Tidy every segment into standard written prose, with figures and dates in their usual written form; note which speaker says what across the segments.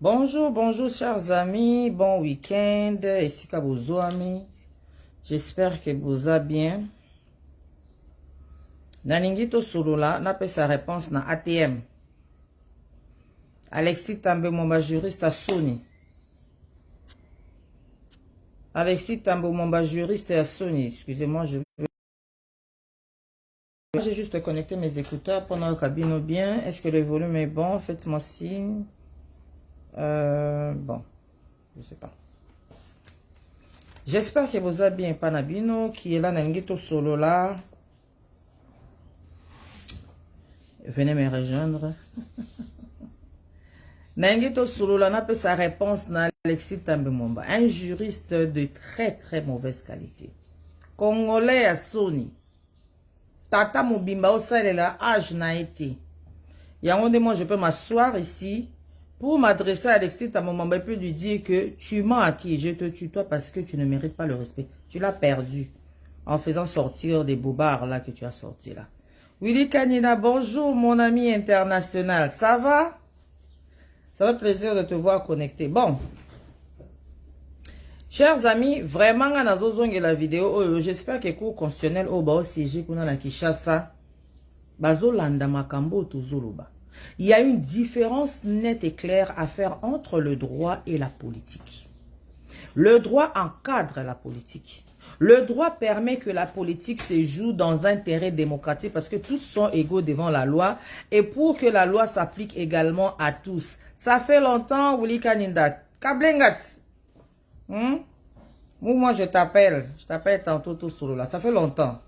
Speaker 1: Bonjour, bonjour chers amis, bon week-end, ici Kabozo ami. J'espère que vous allez bien. Naningito Solola n'a pas sa réponse na ATM. Alexis Tambe Momba juriste à Sony. Alexis Tambe Momba juriste à Sony. Excusez-moi, j'ai juste connecté mes écouteurs pendant le cabine bien. Est-ce que le volume est bon? Faites-moi signe. Bon, je sais pas. J'espère que vous allez bien, Panabino, qui est là, Nangito Solo là. Venez me rejoindre. Nangito Solo là n'a pas sa réponse na Alexis Tambe Momba. Un juriste de très très mauvaise qualité. Congolais à Sony. Tata Mobimba au là, âge n'a été. Moi, je peux m'asseoir ici pour m'adresser à Alexis Tambe Momba et puis lui dire que tu mens à qui? Je te tutoie parce que tu ne mérites pas le respect. Tu l'as perdu en faisant sortir des bobards là que tu as sorti là. Willy Kanina, bonjour mon ami international. Ça va? Ça va plaisir de te voir connecté. Bon. Chers amis, vraiment, la vidéo, j'espère que le cours constitutionnel au Bao CG qu'on a la Kishasa, Bazolanda Makambo Tuzuluba. Il y a une différence nette et claire à faire entre le droit et la politique. Le droit encadre la politique. Le droit permet que la politique se joue dans un terrain démocratique parce que tous sont égaux devant la loi et pour que la loi s'applique également à tous. Ça fait longtemps, Willy Kaninda. Kablengat. Moi, je t'appelle tantôt tout solo là. Ça fait longtemps.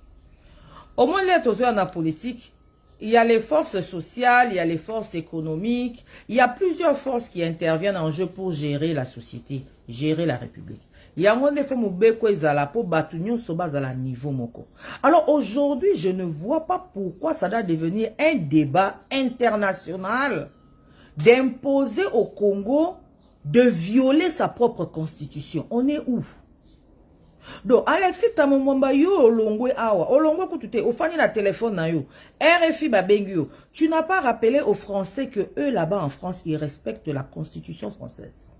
Speaker 1: Au moins, là, dans la politique, il y a les forces sociales, il y a les forces économiques, il y a plusieurs forces qui interviennent en jeu pour gérer la société, gérer la République. Il y a un niveau moko. Alors aujourd'hui, je ne vois pas pourquoi ça doit devenir un débat international d'imposer au Congo de violer sa propre constitution. On est où? Donc, Alexis Tambe Momba yo olongwe awa. Olongwe kutute, ofani la téléphone na yo. RFI babengyo. Tu n'as pas rappelé aux Français que eux là-bas en France, ils respectent la constitution française.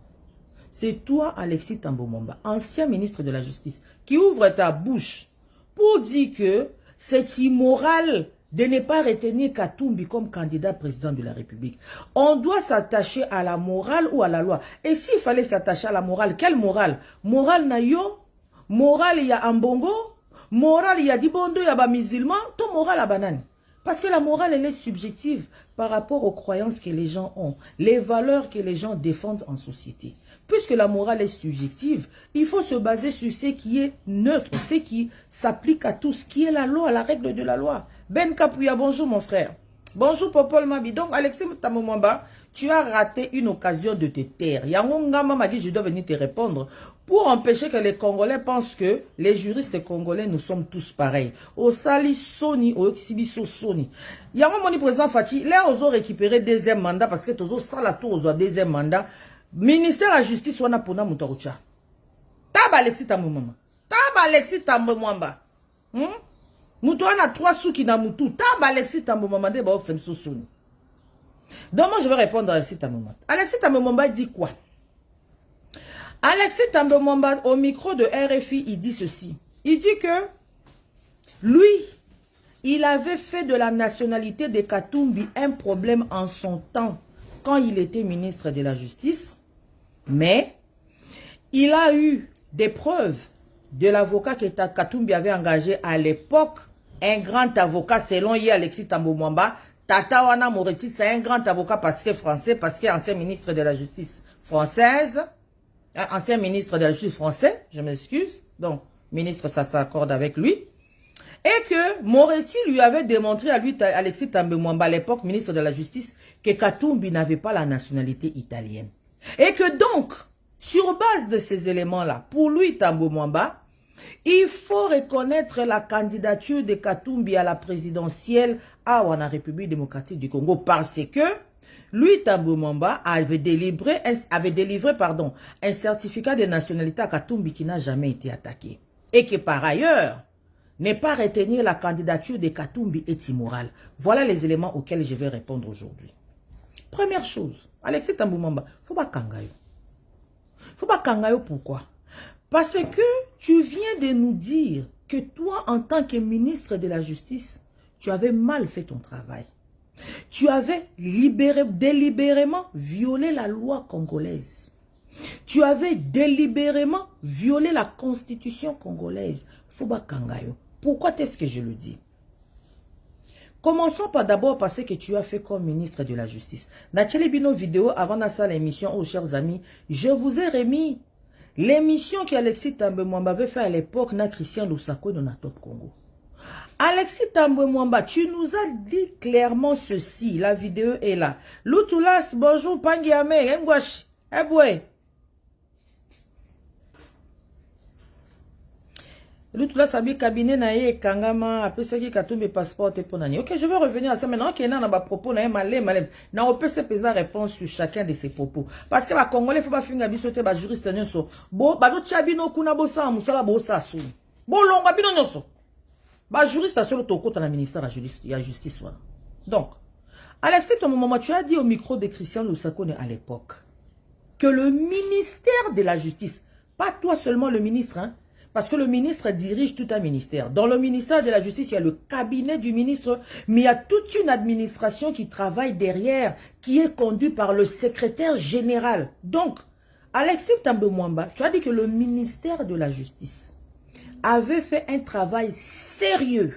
Speaker 1: C'est toi, Alexis Tambe Momba, ancien ministre de la Justice, qui ouvre ta bouche pour dire que c'est immoral de ne pas retenir Katumbi comme candidat président de la République. On doit s'attacher à la morale ou à la loi. Et s'il fallait s'attacher à la morale, quelle morale? Morale na yo? Morale, il y a Ambongo. Morale, il y a Dibondo, il y a ba musulman. Ton morale à banane. Parce que la morale, elle est subjective par rapport aux croyances que les gens ont. Les valeurs que les gens défendent en société. Puisque la morale est subjective, il faut se baser sur ce qui est neutre, ce qui s'applique à tous, qui est la loi, la règle de la loi. Ben Kapouya, bonjour mon frère. Bonjour Popol Mabi. Donc Alexis Tambe Momba, tu as raté une occasion de te taire. Yangongama m'a dit, je dois venir te répondre. Pour empêcher que les Congolais pensent que les juristes congolais, nous sommes tous pareils. Au Sali Sony, au Exibiso Sony. Yango moni président Fati, là, ils ont récupéré deuxième mandat parce que tous ça la tour, ils ont deuxième mandat. Ministère de la Justice, on a pour nous Moutaroucha. Taba Alexis Tambe Momba. Taba Alexis Tambe Momba. Moutou a 3 sous qui n'a moutou. Taba Alexis Tambe Momba de Baof Semso Sony. Donc moi, je vais répondre à Alexis Tambe Momba. Alexis Tambe Momba dit quoi? Alexis Tambe Momba, au micro de RFI, il dit ceci. Il dit que lui, il avait fait de la nationalité de Katumbi un problème en son temps, quand il était ministre de la Justice. Mais, il a eu des preuves de l'avocat que Katumbi avait engagé à l'époque, un grand avocat, selon Alexis Tambe Momba. Tata Wana Moretti, c'est un grand avocat parce que français, parce qu'il est ancien ministre de la Justice française. Ancien ministre de la Justice français, je m'excuse. Donc, ministre, ça s'accorde avec lui. Et que Moretti lui avait démontré à lui, Alexis Tambe Momba, à l'époque, ministre de la Justice, que Katumbi n'avait pas la nationalité italienne. Et que donc, sur base de ces éléments-là, pour lui, Tambe Momba, il faut reconnaître la candidature de Katumbi à la présidentielle à la République démocratique du Congo parce que lui, Tambe Momba, avait délivré un certificat de nationalité à Katumbi qui n'a jamais été attaqué. Et que par ailleurs, ne pas retenir la candidature de Katumbi est immoral. Voilà les éléments auxquels je vais répondre aujourd'hui. Première chose, Alexis Tambwe Mwamba, faut pas kangayo. Faut pas kangayo, pourquoi? Parce que tu viens de nous dire que toi, en tant que ministre de la Justice, tu avais mal fait ton travail. Tu avais délibérément violé la loi congolaise. Tu avais délibérément violé la constitution congolaise. Fouba Kangayo. Pourquoi est-ce que je le dis? Commençons par d'abord parce que tu as fait comme ministre de la Justice. Dans Bino vidéo, avant de ça l'émission, oh chers amis, je vous ai remis l'émission qu'Alexis Tambwe Mwamba avait fait à l'époque na Christian Lusako dans la Top Congo. Alexis Tambwe Mwamba, tu nous as dit clairement ceci. La vidéo est là. Lutulas, bonjour, Pangiame, Ngwash, Eboué. Lutulas, Sabi, cabinet, nae, Kangama, après ça qui a tout mes passeports et ponani. Ok, je vais revenir à ça maintenant. Ok, non, ma propos, nae, malem. Na, on peut se peser réponse sur chacun de ces propos. Parce que, la Congolais, faut pas finir à bisoter, ba juriste, nyonso. Bo, ba, do, tchabino, kuna, bosa, musala, bosa, sou. Bo, longa, bino, nyonso. Bah, juriste à sur le la ministère il y a justice. Voilà. Donc, Alexis, ton moment, tu as dit au micro de Christian Lusako à l'époque que le ministère de la Justice, pas toi seulement le ministre, hein, parce que le ministre dirige tout un ministère. Dans le ministère de la Justice, il y a le cabinet du ministre, mais il y a toute une administration qui travaille derrière, qui est conduite par le secrétaire général. Donc, Alexis Tambwe Mwamba, tu as dit que le ministère de la Justice avait fait un travail sérieux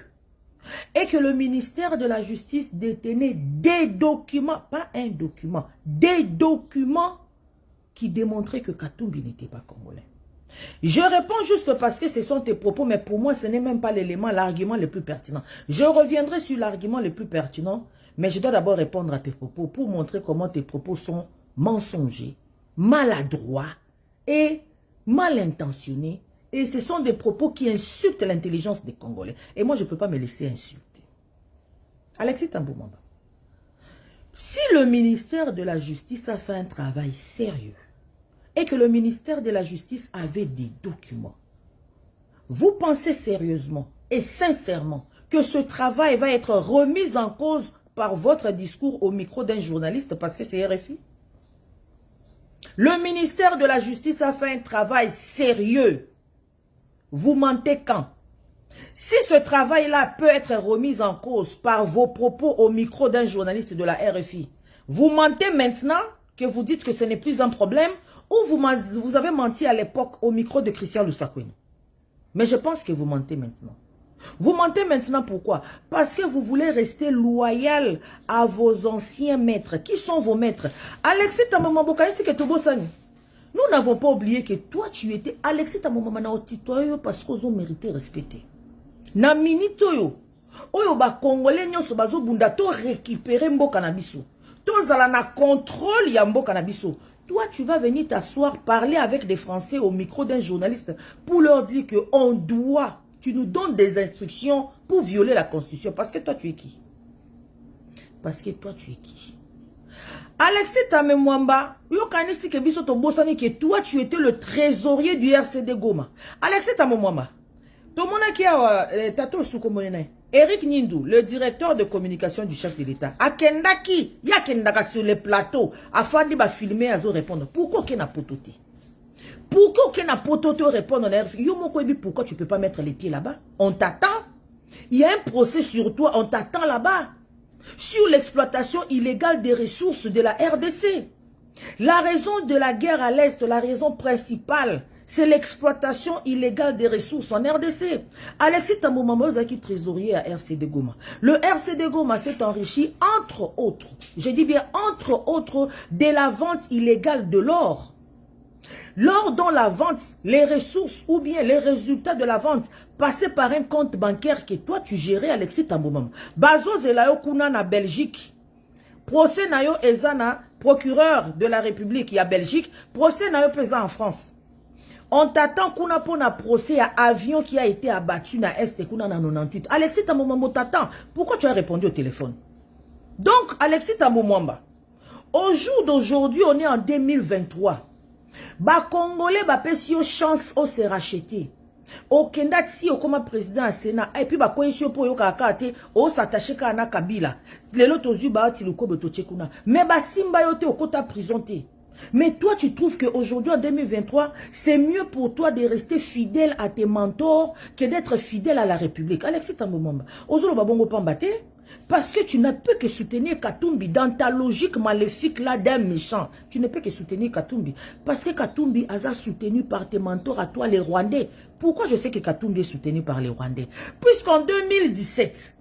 Speaker 1: et que le ministère de la Justice détenait des documents, pas un document, des documents qui démontraient que Katumbi n'était pas congolais. Je réponds juste parce que ce sont tes propos, mais pour moi, ce n'est même pas l'élément, l'argument le plus pertinent. Je reviendrai sur l'argument le plus pertinent, mais je dois d'abord répondre à tes propos pour montrer comment tes propos sont mensongers, maladroits et mal intentionnés. Et ce sont des propos qui insultent l'intelligence des Congolais. Et moi, je ne peux pas me laisser insulter. Alexis Tambwe Mwamba, si le ministère de la Justice a fait un travail sérieux et que le ministère de la Justice avait des documents, vous pensez sérieusement et sincèrement que ce travail va être remis en cause par votre discours au micro d'un journaliste parce que c'est RFI? Le ministère de la Justice a fait un travail sérieux. Vous mentez quand? Si ce travail-là peut être remis en cause par vos propos au micro d'un journaliste de la RFI, vous mentez maintenant que vous dites que ce n'est plus un problème ou vous avez menti à l'époque au micro de Christian Lusako? Mais je pense que vous mentez maintenant. Vous mentez maintenant pourquoi? Parce que vous voulez rester loyal à vos anciens maîtres. Qui sont vos maîtres? Alexis Tambwe Mwamba, que Tobosani. Nous n'avons pas oublié que toi, tu étais Alexis Tambwe Mwamba na otitoyo parce qu'ils ont mérité respecter. Na minitoyo, oyo ba Congolais nyonso bazo bunda to récupérer mboka na biso. To zala na contrôle ya mboka na biso. Toi, tu vas venir t'asseoir, parler avec des Français au micro d'un journaliste pour leur dire que on doit, tu nous donnes des instructions pour violer la Constitution. Parce que toi, tu es qui? Parce que toi, tu es qui? Alexis Tambwe Mwamba, yo kanisi ke biso to bosani que toi tu étais le trésorier du RCD Goma. Alexis Tambwe Mwamba. To mona ki a tato sukomonena. Eric Nindou, le directeur de communication du chef de l'État. Akendaki, ya kendaka sur le plateau afin ba filmer azo répondre. Pourquoi qu'il n'a pototé? Pourquoi qu'il n'a pototé répondre na RFI? Yo moko ebi pourquoi tu peux pas mettre les pieds là-bas? On t'attend. Il y a un procès sur toi, on t'attend là-bas. Sur l'exploitation illégale des ressources de la RDC. La raison de la guerre à l'Est, la raison principale, c'est l'exploitation illégale des ressources en RDC. Alexis Tambwe Mwamba qui est trésorier à RCD Goma. Le RCD Goma s'est enrichi, entre autres, je dis bien entre autres, de la vente illégale de l'or. L'or dont la vente, les ressources ou bien les résultats de la vente passaient par un compte bancaire que toi tu gérais, Alexis Tambwe Mwamba. Bazo Zelayo Kuna na Belgique. Procès Nayo Ezana, procureur de la République, il y a Belgique. Procès Nayo Pesa en France. On t'attend Kuna pour un procès à avion qui a été abattu na Est Kuna na 98. Alexis Tambwe Mwamba t'attend. Pourquoi tu as répondu au téléphone? Donc, Alexis Tambwe Mwamba, au jour d'aujourd'hui, on est en 2023. Ba Congolais ba pesio chance au se racheter. Au Kenda, si au comme président à Sénat, et puis, cohésion pour Yokakate, au s'attacher à Ana Kabila. Les lotos yuba, ti le kobe to tchekuna. Mais simba yote au kota prison te. Mais toi, tu trouves qu'aujourd'hui, en 2023, c'est mieux pour toi de rester fidèle à tes mentors que d'être fidèle à la République. Alexis Tambomamba, Ozolo Babongo Pambate, parce que tu ne peux que soutenir Katumbi dans ta logique maléfique là d'un méchant. Tu ne peux que soutenir Katumbi. Parce que Katumbi a soutenu par tes mentors à toi, les Rwandais. Pourquoi je sais que Katumbi est soutenu par les Rwandais? Puisqu'en 2017,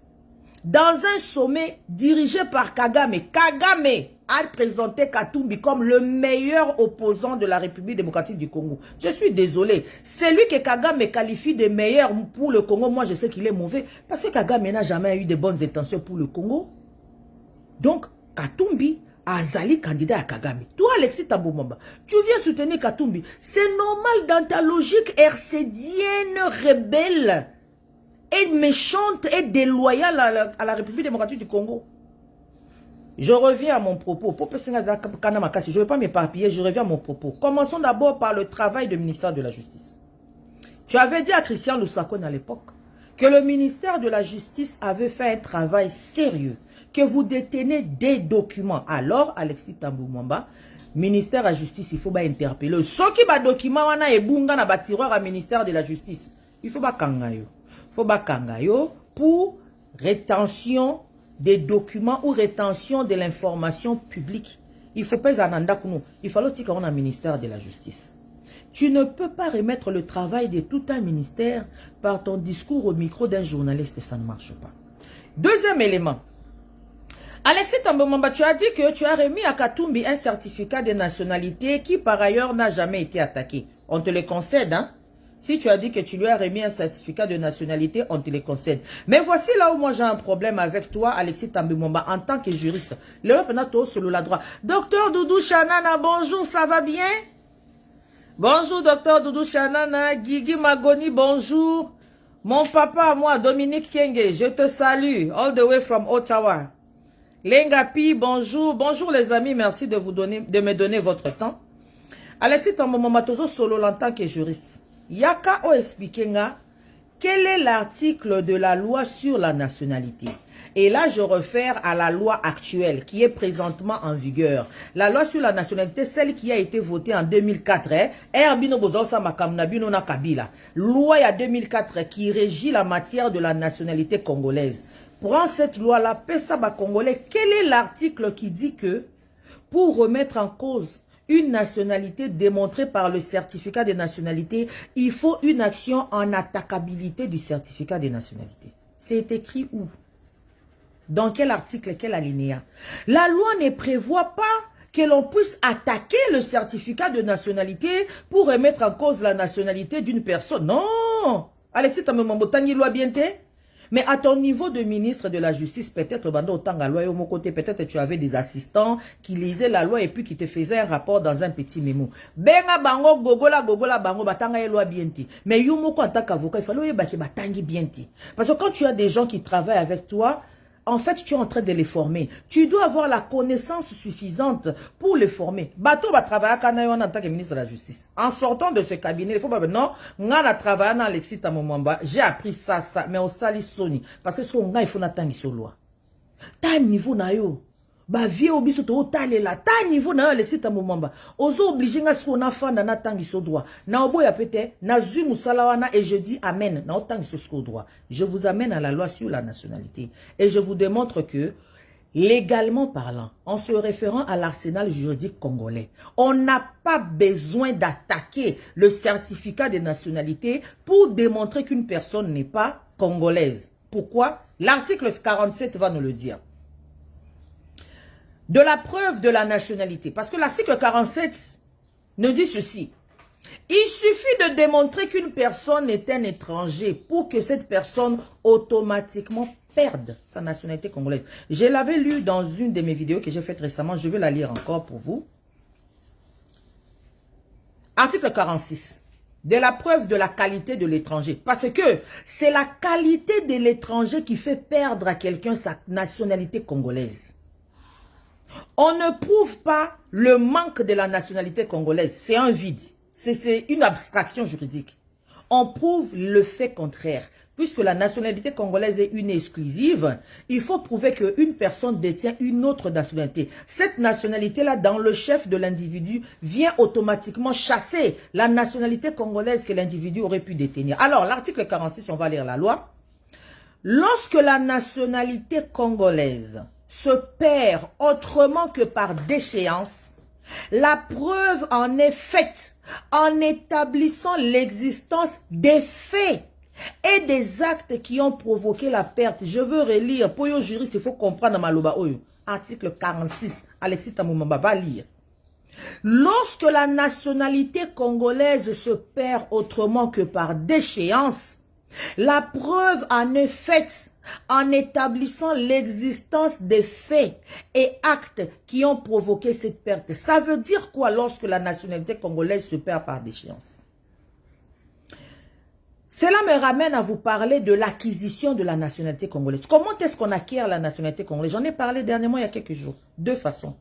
Speaker 1: dans un sommet dirigé par Kagame, Kagame a présenté Katumbi comme le meilleur opposant de la République démocratique du Congo. Je suis désolé. Celui que Kagame qualifie de meilleur pour le Congo, moi je sais qu'il est mauvais. Parce que Kagame n'a jamais eu de bonnes intentions pour le Congo. Donc, Katumbi a Zali candidat à Kagame. Toi, Alexis Tambomamba, tu viens soutenir Katumbi. C'est normal dans ta logique hercédienne, rebelle, et méchante et déloyale à la République démocratique du Congo. Je reviens à mon propos. Je ne vais pas m'éparpiller, je reviens à mon propos. Commençons d'abord par le travail du ministère de la Justice. Tu avais dit à Christian Lusakone à l'époque que le ministère de la Justice avait fait un travail sérieux, que vous détenez des documents. Alors, Alexis Tambomamba, ministère de la Justice, il faut interpeller. Ceux qui ont des documents, à ministère de la Justice. Il faut kangayo. Il faut kangayo pour rétention des documents ou rétention de l'information publique. Il faut pas zananda kuno. Il faut aussi qu'on a un ministère de la Justice. Tu ne peux pas remettre le travail de tout un ministère par ton discours au micro d'un journaliste, ça ne marche pas. Deuxième élément. Alexis Tambomamba, tu as dit que tu as remis à Katumbi un certificat de nationalité qui par ailleurs n'a jamais été attaqué. On te le concède, hein? Si tu as dit que tu lui as remis un certificat de nationalité, on te le concède. Mais voici là où moi j'ai un problème avec toi, Alexis Tambomamba, en tant que juriste. Le penato sur la droite. Docteur Doudou Chanana, bonjour, ça va bien? Bonjour, docteur Doudou Chanana. Guigui Magoni, bonjour. Mon papa, moi, Dominique Kenge, je te salue. All the way from Ottawa. Lengapi, bonjour. Bonjour les amis, merci de me donner votre temps. Alexis Tambomamba, tozo solo en tant que juriste. Yaka o expliquenga quel est l'article de la loi sur la nationalité. Et là, je réfère à la loi actuelle qui est présentement en vigueur. La loi sur la nationalité, celle qui a été votée en 2004. Loi à 2004 qui régit la matière de la nationalité congolaise. Prends cette loi-là, Pessaba Congolais. Quel est l'article qui dit que pour remettre en cause une nationalité démontrée par le certificat de nationalité, il faut une action en attaquabilité du certificat de nationalité. C'est écrit où? Dans quel article, quel alinéa? La loi ne prévoit pas que l'on puisse attaquer le certificat de nationalité pour remettre en cause la nationalité d'une personne. Non! Alexis Tambomamba, tangi loi bien te? Mais à ton niveau de ministre de la Justice, peut-être peut-être tu avais des assistants qui lisaient la loi et puis qui te faisaient un rapport dans un petit mémo. Benga bango gogola bango batanga loi bienti. Mais yumoko en tant qu'avocat, il fallait batangi bienti. Parce que quand tu as des gens qui travaillent avec toi, en fait, tu es en train de les former. Tu dois avoir la connaissance suffisante pour les former. Bato va travailler en tant que ministre de la Justice. En sortant de ce cabinet, il faut pas non, on a travaillé dans Alexis Tambomamba. J'ai appris ça, mais au sali soni. Parce que ce qu'on a, il faut n'attendre sur loi. Ta niveau na yo. Ba vie obiso to talela. Ta niveau na yo Alexis Tambomamba. Ozo obligé nga so na fanda na tangi so droit. Na oboya pete, na zu musalawana et je dis amen. Na otangi so droit. Je vous amène à la loi sur la nationalité. Et je vous démontre que, légalement parlant, en se référant à l'arsenal juridique congolais, on n'a pas besoin d'attaquer le certificat de nationalité pour démontrer qu'une personne n'est pas congolaise. Pourquoi? L'article 47 va nous le dire. De la preuve de la nationalité. Parce que l'article 47 nous dit ceci. Il suffit de démontrer qu'une personne est un étranger pour que cette personne automatiquement perde sa nationalité congolaise. Je l'avais lu dans une de mes vidéos que j'ai faites récemment. Je vais la lire encore pour vous. Article 46. De la preuve de la qualité de l'étranger. Parce que c'est la qualité de l'étranger qui fait perdre à quelqu'un sa nationalité congolaise. On ne prouve pas le manque de la nationalité congolaise. C'est un vide. C'est une abstraction juridique. on prouve le fait contraire. Puisque la nationalité congolaise est une exclusive, il faut prouver qu'une personne détient une autre nationalité. Cette nationalité-là, dans le chef de l'individu, vient automatiquement chasser la nationalité congolaise que l'individu aurait pu détenir. Alors, l'article 46, on va lire la loi. Lorsque la nationalité congolaise se perd autrement que par déchéance, la preuve en est faite en établissant l'existence des faits et des actes qui ont provoqué la perte. Je veux relire. Pour les juristes, il faut comprendre Maloba Oyo. Article 46. Alexis Tamoumamba va lire. Lorsque la nationalité congolaise se perd autrement que par déchéance, la preuve en est faite en établissant l'existence des faits et actes qui ont provoqué cette perte. Ça veut dire quoi lorsque la nationalité congolaise se perd par déchéance? Cela me ramène à vous parler de l'acquisition de la nationalité congolaise. Comment est-ce qu'on acquiert la nationalité congolaise? J'en ai parlé dernièrement il y a quelques jours. Deux façons.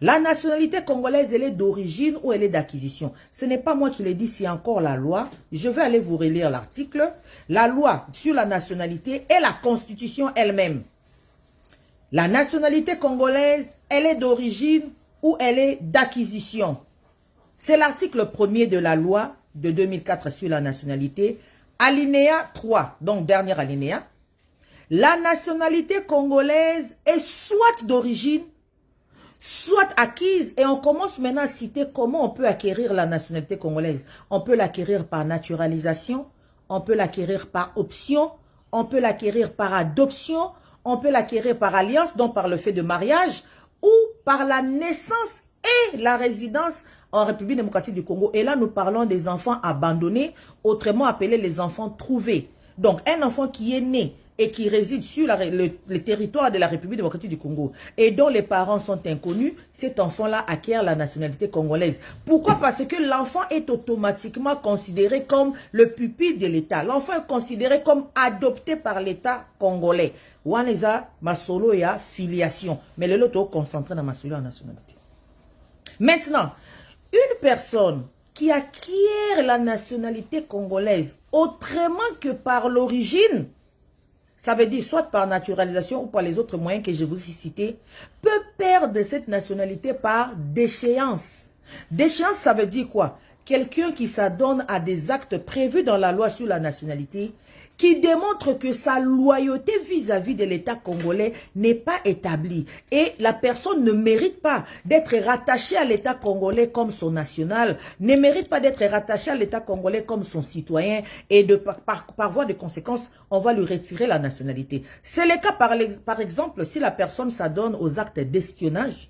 Speaker 1: La nationalité congolaise, elle est d'origine ou elle est d'acquisition. Ce n'est pas moi qui l'ai dit, c'est encore la loi. Je vais aller vous relire l'article. La loi sur la nationalité et la constitution elle-même. La nationalité congolaise, elle est d'origine ou elle est d'acquisition. C'est l'article 1er de la loi de 2004 sur la nationalité. Alinéa 3, donc dernier alinéa. La nationalité congolaise est soit d'origine, soit acquise, et on commence maintenant à citer comment on peut acquérir la nationalité congolaise. On peut l'acquérir par naturalisation, on peut l'acquérir par option, on peut l'acquérir par adoption, on peut l'acquérir par alliance, donc par le fait de mariage, ou par la naissance et la résidence en République démocratique du Congo. Et là, nous parlons des enfants abandonnés, autrement appelés les enfants trouvés. Donc, un enfant qui est né et qui réside sur le territoire de la République démocratique du Congo et dont les parents sont inconnus, cet enfant-là acquiert la nationalité congolaise. Pourquoi? Parce que l'enfant est automatiquement considéré comme le pupille de l'État. L'enfant est considéré comme adopté par l'État congolais. Waneza, Masolo et filiation. Mais le lot est concentré dans Masolo en nationalité. Maintenant, une personne qui acquiert la nationalité congolaise autrement que par l'origine, ça veut dire soit par naturalisation ou par les autres moyens que je vous ai cités, peut perdre cette nationalité par déchéance. Déchéance, ça veut dire quoi? Quelqu'un qui s'adonne à des actes prévus dans la loi sur la nationalité, qui démontre que sa loyauté vis-à-vis de l'État congolais n'est pas établie. Et la personne ne mérite pas d'être rattachée à l'État congolais comme son national, ne mérite pas d'être rattachée à l'État congolais comme son citoyen, et par voie de conséquence, on va lui retirer la nationalité. C'est le cas par exemple si la personne s'adonne aux actes d'espionnage.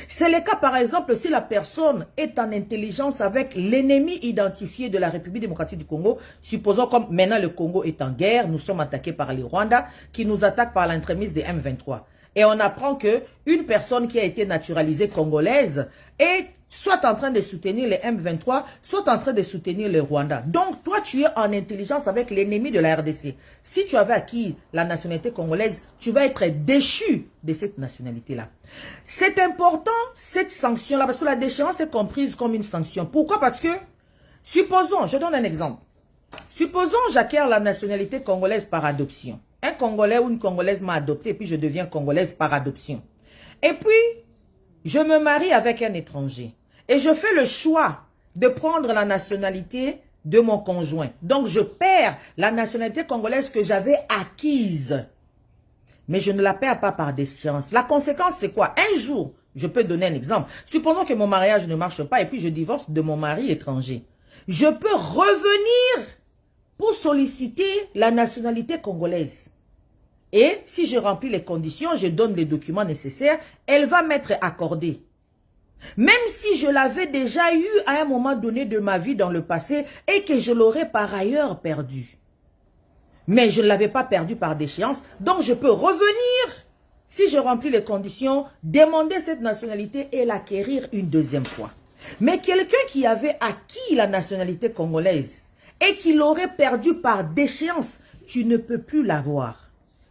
Speaker 1: C'est le cas, par exemple, si la personne est en intelligence avec l'ennemi identifié de la République démocratique du Congo. Supposons comme maintenant le Congo est en guerre, nous sommes attaqués par les Rwandais qui nous attaquent par l'entremise des M23. Et on apprend que une personne qui a été naturalisée congolaise est soit en train de soutenir les M23, soit en train de soutenir les Rwandais. Donc, toi, tu es en intelligence avec l'ennemi de la RDC. Si tu avais acquis la nationalité congolaise, tu vas être déchu de cette nationalité-là. C'est important, cette sanction-là, parce que la déchéance est comprise comme une sanction. Pourquoi? Parce que, supposons, je donne un exemple. Supposons j'acquiers la nationalité congolaise par adoption. Un Congolais ou une Congolaise m'a adopté et puis je deviens Congolaise par adoption. Et puis, je me marie avec un étranger. Et je fais le choix de prendre la nationalité de mon conjoint. Donc, je perds la nationalité congolaise que j'avais acquise. Mais je ne la perds pas par déchéance. La conséquence, c'est quoi? Un jour, je peux donner un exemple. Supposons que mon mariage ne marche pas et puis je divorce de mon mari étranger. Je peux revenir pour solliciter la nationalité congolaise. Et si je remplis les conditions, je donne les documents nécessaires, elle va m'être accordée. Même si je l'avais déjà eu à un moment donné de ma vie dans le passé et que je l'aurais par ailleurs perdu. Mais je ne l'avais pas perdu par déchéance, donc je peux revenir, si je remplis les conditions, demander cette nationalité et l'acquérir une deuxième fois. Mais quelqu'un qui avait acquis la nationalité congolaise et qui l'aurait perdu par déchéance, tu ne peux plus l'avoir.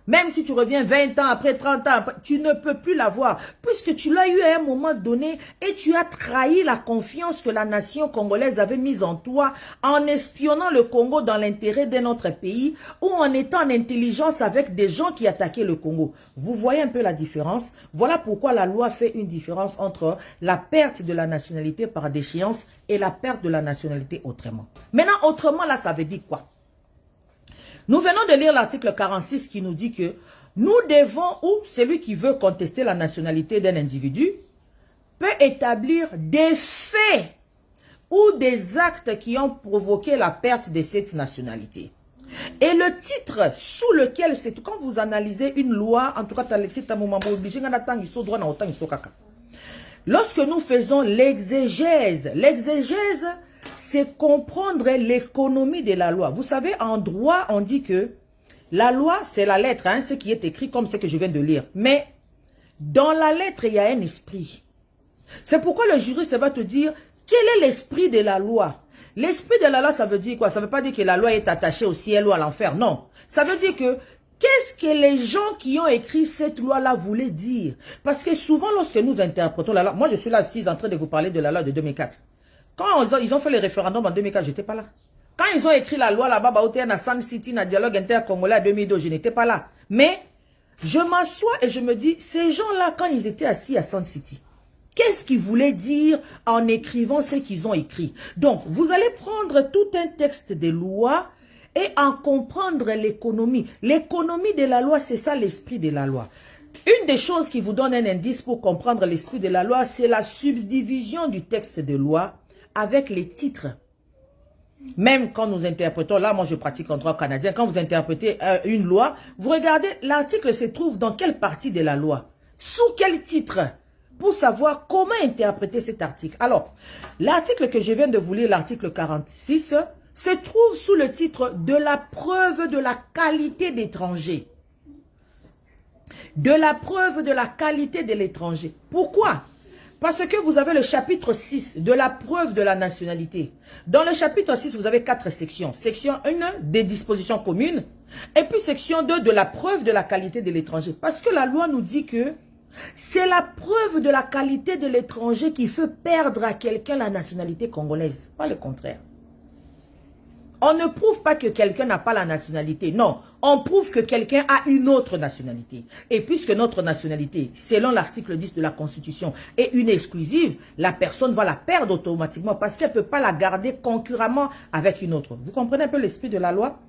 Speaker 1: Même si tu reviens 20 ans après, 30 ans après, tu ne peux plus l'avoir. Puisque tu l'as eu à un moment donné et tu as trahi la confiance que la nation congolaise avait mise en toi en espionnant le Congo dans l'intérêt d'un autre pays ou en étant en intelligence avec des gens qui attaquaient le Congo. Vous voyez un peu la différence? Voilà pourquoi la loi fait une différence entre la perte de la nationalité par déchéance et la perte de la nationalité autrement. Maintenant, autrement, là, ça veut dire quoi? Nous venons de lire l'article 46 qui nous dit que nous devons, ou celui qui veut contester la nationalité d'un individu, peut établir des faits ou des actes qui ont provoqué la perte de cette nationalité. Et le titre sous lequel c'est, quand vous analysez une loi, en tout cas, lorsque nous faisons l'exégèse, c'est comprendre l'économie de la loi. Vous savez, en droit, on dit que la loi, c'est la lettre, hein, ce qui est écrit comme ce que je viens de lire. Mais dans la lettre, il y a un esprit. C'est pourquoi le juriste va te dire, quel est l'esprit de la loi? L'esprit de la loi, ça veut dire quoi? Ça ne veut pas dire que la loi est attachée au ciel ou à l'enfer. Non. Ça veut dire que qu'est-ce que les gens qui ont écrit cette loi-là voulaient dire? Parce que souvent, lorsque nous interprétons la loi, moi je suis là assise en train de vous parler de la loi de 2004. Quand ils ont fait le référendum en 2004, je n'étais pas là. Quand ils ont écrit la loi là-bas, à San City, dans le dialogue intercongolais à 2002, je n'étais pas là. Mais je m'assois et je me dis, ces gens-là, quand ils étaient assis à San City, qu'est-ce qu'ils voulaient dire en écrivant ce qu'ils ont écrit? Donc, vous allez prendre tout un texte de loi et en comprendre l'économie. L'économie de la loi, c'est ça l'esprit de la loi. Une des choses qui vous donne un indice pour comprendre l'esprit de la loi, c'est la subdivision du texte de loi avec les titres. Même quand nous interprétons, là moi je pratique en droit canadien, quand vous interprétez une loi, vous regardez l'article se trouve dans quelle partie de la loi, sous quel titre, pour savoir comment interpréter cet article. Alors, l'article que je viens de vous lire, l'article 46, se trouve sous le titre de la preuve de la qualité d'étranger. De la preuve de la qualité de l'étranger. Pourquoi? Parce que vous avez le chapitre 6 de la preuve de la nationalité. Dans le chapitre 6, vous avez 4 sections. Section 1, des dispositions communes. Et puis section 2, de la preuve de la qualité de l'étranger. Parce que la loi nous dit que c'est la preuve de la qualité de l'étranger qui fait perdre à quelqu'un la nationalité congolaise. Pas le contraire. On ne prouve pas que quelqu'un n'a pas la nationalité. Non, on prouve que quelqu'un a une autre nationalité. Et puisque notre nationalité, selon l'article 10 de la Constitution, est une exclusive, la personne va la perdre automatiquement parce qu'elle ne peut pas la garder concurremment avec une autre. Vous comprenez un peu l'esprit de la loi?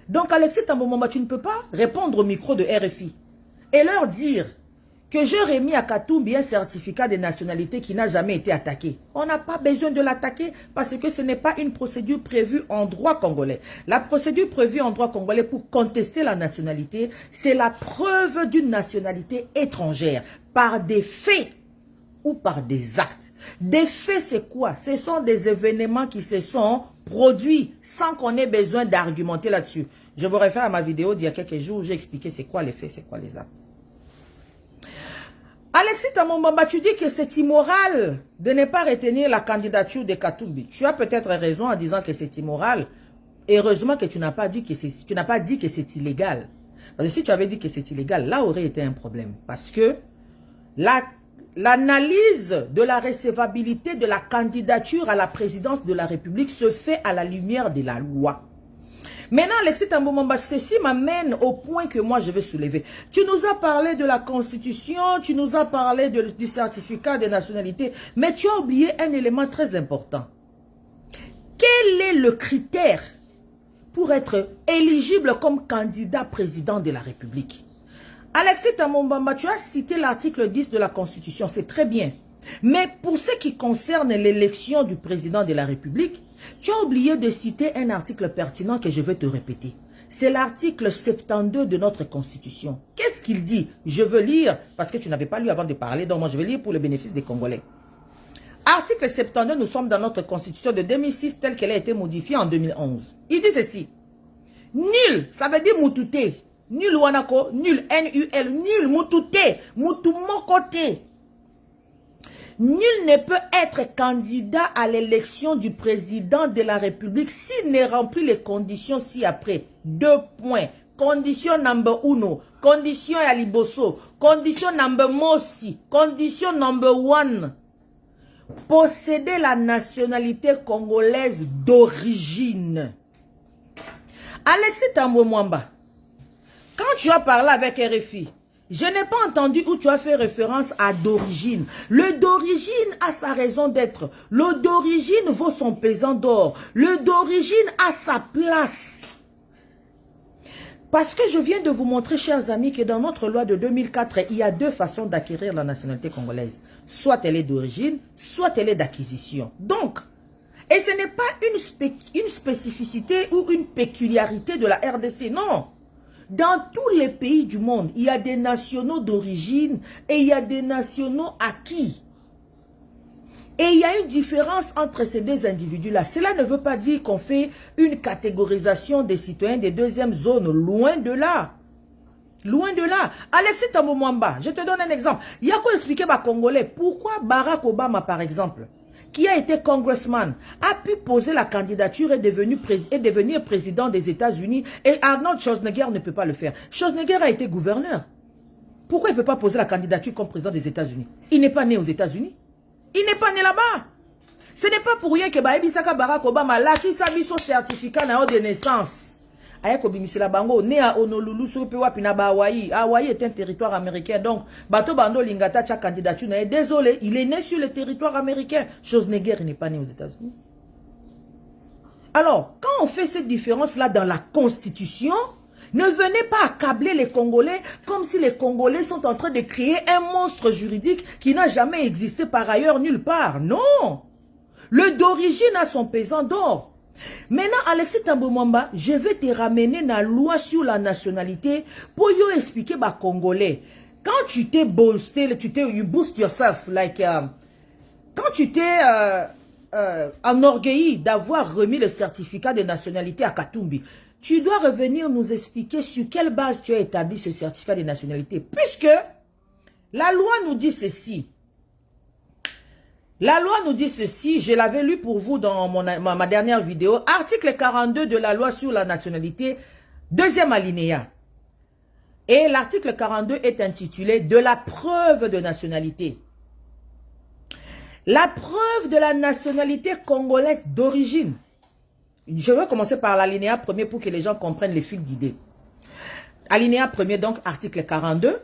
Speaker 1: Donc, Alexis Tambomamba, tu ne peux pas répondre au micro de RFI et leur dire que j'ai remis à Katumbi un certificat de nationalité qui n'a jamais été attaqué. On n'a pas besoin de l'attaquer parce que ce n'est pas une procédure prévue en droit congolais. La procédure prévue en droit congolais pour contester la nationalité, c'est la preuve d'une nationalité étrangère par des faits ou par des actes. Des faits, c'est quoi? Ce sont des événements qui se sont produits sans qu'on ait besoin d'argumenter là-dessus. Je vous réfère à ma vidéo d'il y a quelques jours où j'ai expliqué c'est quoi les faits, c'est quoi les actes. Alexis Tambomamba, tu dis que c'est immoral de ne pas retenir la candidature de Katumbi. Tu as peut-être raison en disant que c'est immoral. Heureusement que tu n'as pas dit que c'est illégal. Parce que si tu avais dit que c'est illégal, là aurait été un problème. Parce que l'analyse de la recevabilité de la candidature à la présidence de la République se fait à la lumière de la loi. Maintenant, Alexis Tambomamba, ceci m'amène au point que moi je veux soulever. Tu nous as parlé de la Constitution, tu nous as parlé du certificat de nationalité, mais tu as oublié un élément très important. Quel est le critère pour être éligible comme candidat président de la République? Alexis Tambomamba, tu as cité l'article 10 de la Constitution, c'est très bien. Mais pour ce qui concerne l'élection du président de la République, tu as oublié de citer un article pertinent que je vais te répéter. C'est l'article 72 de notre Constitution. Qu'est-ce qu'il dit? Je veux lire, parce que tu n'avais pas lu avant de parler, donc moi je vais lire pour le bénéfice des Congolais. Article 72, nous sommes dans notre Constitution de 2006 telle qu'elle a été modifiée en 2011. Il dit ceci. Nul, ça veut dire moutouté. Nul wanako, nul, N-U-L, nul, moutouté, moutumokoté. Nul ne peut être candidat à l'élection du président de la République s'il ne remplit les conditions ci-après. 2 points. condition number 1, condition ya liboso, condition number mosi, condition number 1. Posséder la nationalité congolaise d'origine. Alexis Tambwe Mwamba, quand tu as parlé avec RFI, je n'ai pas entendu où tu as fait référence à d'origine. Le d'origine a sa raison d'être. Le d'origine vaut son pesant d'or. Le d'origine a sa place. Parce que je viens de vous montrer, chers amis, que dans notre loi de 2004, il y a deux façons d'acquérir la nationalité congolaise. Soit elle est d'origine, soit elle est d'acquisition. Donc, et ce n'est pas une spécificité ou une péculiarité de la RDC, non. Dans tous les pays du monde, il y a des nationaux d'origine et il y a des nationaux acquis. Et il y a une différence entre ces deux individus-là. Cela ne veut pas dire qu'on fait une catégorisation des citoyens des deuxièmes zones. Loin de là. Loin de là. Alexis Tambwe Mwamba, je te donne un exemple. Il y a quoi expliquer aux Congolais pourquoi Barack Obama, par exemple, qui a été congressman, a pu poser la candidature et devenir président des États-Unis, et Arnold Schwarzenegger ne peut pas le faire. Schwarzenegger a été gouverneur. Pourquoi il ne peut pas poser la candidature comme président des États-Unis? Il n'est pas né aux États-Unis. Il n'est pas né là-bas. Ce n'est pas pour rien que Barack Obama l'a qui s'habille son certificat de naissance. Né à Honolulu, Hawaii. Hawaii est un territoire américain. Donc, Bato Bando Lingata, sa candidature, désolé, il est né sur le territoire américain. Schwarzenegger n'est pas né aux États-Unis. Alors, quand on fait cette différence-là dans la Constitution, ne venez pas accabler les Congolais comme si les Congolais sont en train de créer un monstre juridique qui n'a jamais existé par ailleurs nulle part. Non! Le d'origine a son pesant d'or. Maintenant, Alexis Tambwe Mwamba, je vais te ramener dans la loi sur la nationalité pour you expliquer aux Congolais. Quand tu t'es boosté, you boost yourself, like, quand tu t'es enorgueilli d'avoir remis le certificat de nationalité à Katumbi, tu dois revenir nous expliquer sur quelle base tu as établi ce certificat de nationalité. Puisque la loi nous dit ceci. La loi nous dit ceci, je l'avais lu pour vous dans ma dernière vidéo. Article 42 de la loi sur la nationalité, deuxième alinéa. Et l'article 42 est intitulé « De la preuve de nationalité ». La preuve de la nationalité congolaise d'origine. Je vais commencer par l'alinéa premier pour que les gens comprennent les fils d'idées. Alinéa premier, donc, article 42.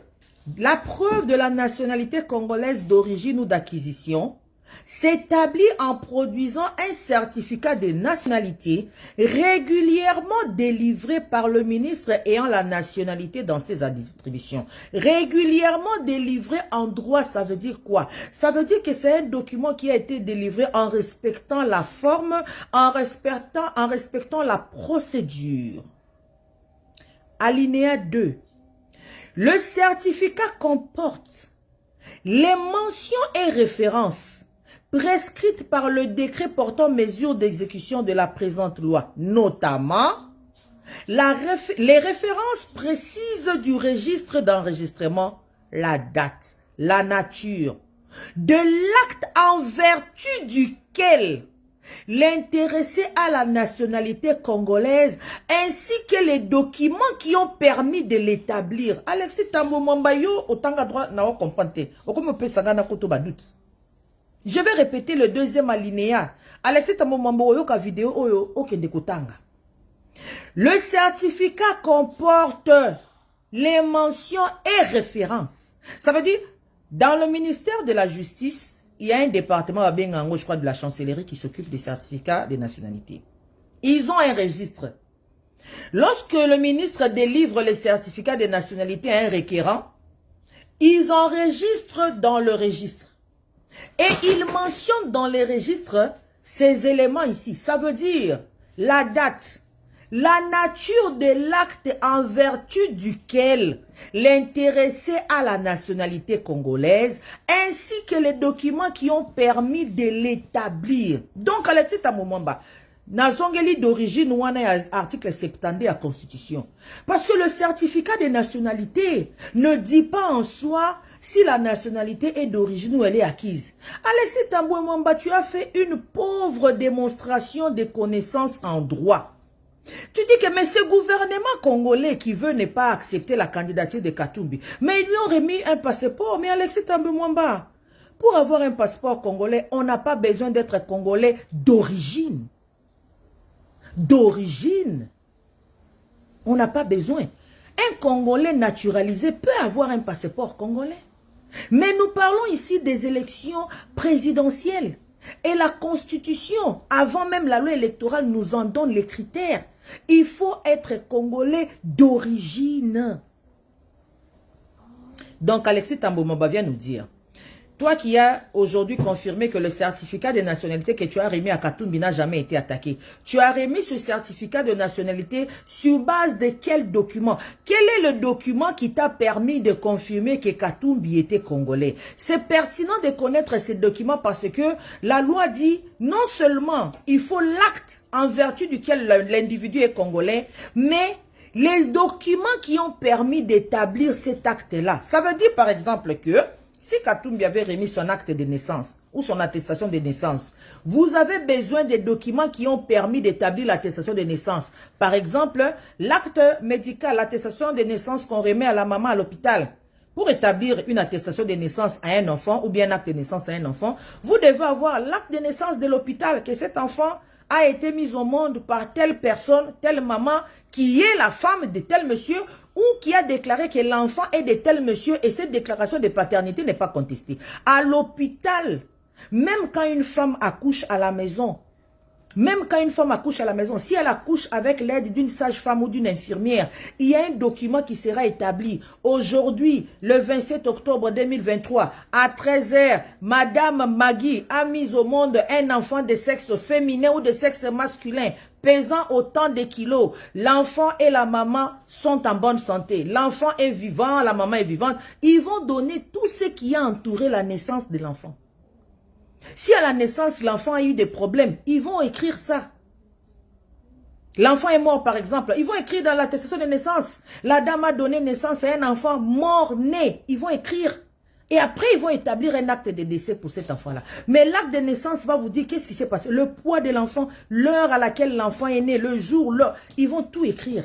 Speaker 1: La preuve de la nationalité congolaise d'origine ou d'acquisition s'établit en produisant un certificat de nationalité régulièrement délivré par le ministre ayant la nationalité dans ses attributions. Régulièrement délivré en droit, ça veut dire quoi? Ça veut dire que c'est un document qui a été délivré en respectant la forme, en respectant la procédure. Alinéa 2. Le certificat comporte les mentions et références prescrites par le décret portant mesures d'exécution de la présente loi, notamment les références précises du registre d'enregistrement, la date, la nature, de l'acte en vertu duquel l'intéressé à la nationalité congolaise, ainsi que les documents qui ont permis de l'établir. Alexis Tambwe Mwamba yo, autant à droit, n'a pas compris. Je vais répéter le deuxième alinéa. Alexis Tambwe Mwamba yo ka vidéo oyo okende kotanga. Le certificat comporte les mentions et références. Ça veut dire, dans le ministère de la Justice, il y a un département à Bengango, je crois, de la chancellerie qui s'occupe des certificats de nationalité. Ils ont un registre. Lorsque le ministre délivre les certificats de nationalité à un requérant, ils enregistrent dans le registre. Et ils mentionnent dans les registres ces éléments ici. Ça veut dire la date, la nature de l'acte en vertu duquel l'intéressé à la nationalité congolaise, ainsi que les documents qui ont permis de l'établir. Donc, Alexis Tambwe Mwamba, nazongeli d'origine ou article 70 de la Constitution. Parce que le certificat de nationalité ne dit pas en soi si la nationalité est d'origine ou elle est acquise. Alexis Tambwe Mwamba, tu as fait une pauvre démonstration de connaissances en droit. Tu dis que mais ce gouvernement congolais qui veut ne pas accepter la candidature de Katumbi, mais ils lui ont remis un passeport. Mais Alexis Thambwe Mwamba, pour avoir un passeport congolais, on n'a pas besoin d'être congolais d'origine. D'origine. On n'a pas besoin. Un Congolais naturalisé peut avoir un passeport congolais. Mais nous parlons ici des élections présidentielles. Et la Constitution, avant même la loi électorale, nous en donne les critères. Il faut être Congolais d'origine. Donc Alexis Thambwe Mwamba vient nous dire, toi qui as aujourd'hui confirmé que le certificat de nationalité que tu as remis à Katumbi n'a jamais été attaqué, tu as remis ce certificat de nationalité sur base de quel document? Quel est le document qui t'a permis de confirmer que Katumbi était congolais? C'est pertinent de connaître ces documents parce que la loi dit non seulement il faut l'acte en vertu duquel l'individu est congolais, mais les documents qui ont permis d'établir cet acte-là. Ça veut dire par exemple que si Katumbi avait remis son acte de naissance ou son attestation de naissance, vous avez besoin des documents qui ont permis d'établir l'attestation de naissance. Par exemple, l'acte médical, l'attestation de naissance qu'on remet à la maman à l'hôpital. Pour établir une attestation de naissance à un enfant ou bien un acte de naissance à un enfant, vous devez avoir l'acte de naissance de l'hôpital, que cet enfant a été mis au monde par telle personne, telle maman, qui est la femme de tel monsieur, ou qui a déclaré que l'enfant est de tel monsieur et cette déclaration de paternité n'est pas contestée. À l'hôpital, même quand une femme accouche à la maison, si elle accouche avec l'aide d'une sage-femme ou d'une infirmière, il y a un document qui sera établi. Aujourd'hui, le 27 octobre 2023, à 13 h, Madame Magui a mis au monde un enfant de sexe féminin ou de sexe masculin, pesant autant de kilos. L'enfant et la maman sont en bonne santé. L'enfant est vivant, la maman est vivante. Ils vont donner tout ce qui a entouré la naissance de l'enfant. Si à la naissance, l'enfant a eu des problèmes, ils vont écrire ça. L'enfant est mort, par exemple. Ils vont écrire dans l'attestation de naissance. La dame a donné naissance à un enfant mort-né. Ils vont écrire. Et après, ils vont établir un acte de décès pour cet enfant-là. Mais l'acte de naissance va vous dire qu'est-ce qui s'est passé. Le poids de l'enfant, l'heure à laquelle l'enfant est né, le jour, l'heure. Ils vont tout écrire.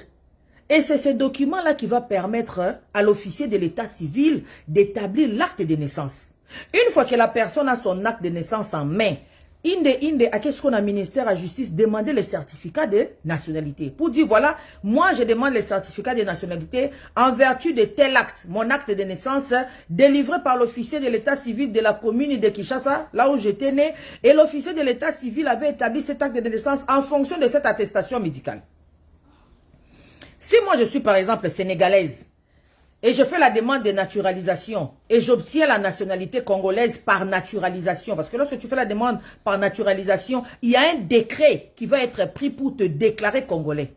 Speaker 1: Et c'est ce document-là qui va permettre à l'officier de l'état civil d'établir l'acte de naissance. Une fois que la personne a son acte de naissance en main, à qu'est-ce qu'on a ministère à justice demander le certificat de nationalité. Pour dire voilà, moi je demande le certificat de nationalité en vertu de tel acte, mon acte de naissance délivré par l'officier de l'état civil de la commune de Kinshasa, là où j'étais né, et l'officier de l'état civil avait établi cet acte de naissance en fonction de cette attestation médicale. Si moi je suis par exemple sénégalaise, et je fais la demande de naturalisation et j'obtiens la nationalité congolaise par naturalisation. Parce que lorsque tu fais la demande par naturalisation, il y a un décret qui va être pris pour te déclarer congolais.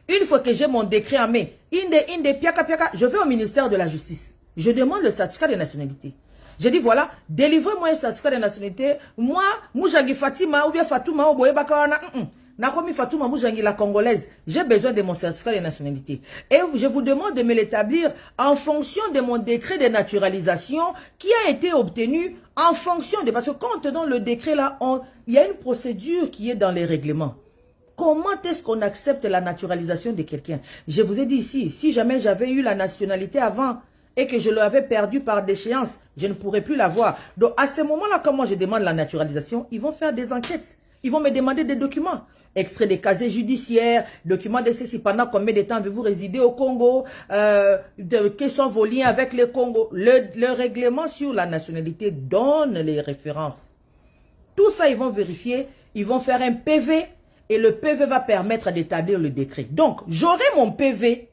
Speaker 1: Une fois que j'ai mon décret en main, je vais au ministère de la Justice. Je demande le certificat de nationalité. Je dis voilà, délivrez-moi un certificat de nationalité. Moi, Moujagi Fatima ou bien Fatouma ou Boyebakawana. Nakomi Fatouma Moujangi, la congolaise, j'ai besoin de mon certificat de nationalité. Et je vous demande de me l'établir en fonction de mon décret de naturalisation qui a été obtenu en fonction de... Parce que quand on te donne le décret là, il y a une procédure qui est dans les règlements. Comment est-ce qu'on accepte la naturalisation de quelqu'un? Je vous ai dit ici, si jamais j'avais eu la nationalité avant et que je l'avais perdue par déchéance, je ne pourrais plus l'avoir. Donc à ce moment-là, quand moi je demande la naturalisation, ils vont faire des enquêtes. Ils vont me demander des documents. Extrait des casiers judiciaires, documents de ceci, pendant combien de temps avez-vous résidé au Congo, quels sont vos liens avec le Congo. Le règlement sur la nationalité donne les références. Tout ça, ils vont vérifier, ils vont faire un PV et le PV va permettre d'établir le décret. Donc, j'aurai mon PV,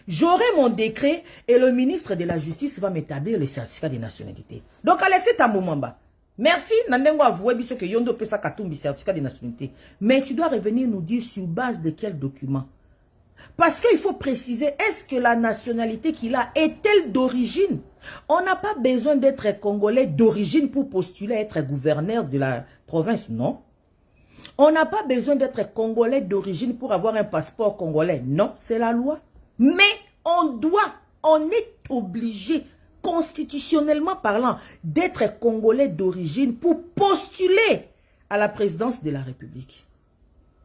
Speaker 1: j'aurai mon décret et le ministre de la Justice va m'établir les certificats de nationalité. Donc, Alexis Thambwe Mwamba, merci, Nandengo avoué biso que Yondo Pesa Katumbi certificat de nationalité. Mais tu dois revenir nous dire sur base de quel document. Parce qu'il faut préciser, est-ce que la nationalité qu'il a est-elle d'origine? On n'a pas besoin d'être congolais d'origine pour postuler à être gouverneur de la province, non. On n'a pas besoin d'être congolais d'origine pour avoir un passeport congolais, non, c'est la loi. Mais on est obligé, constitutionnellement parlant, d'être congolais d'origine pour postuler à la présidence de la République.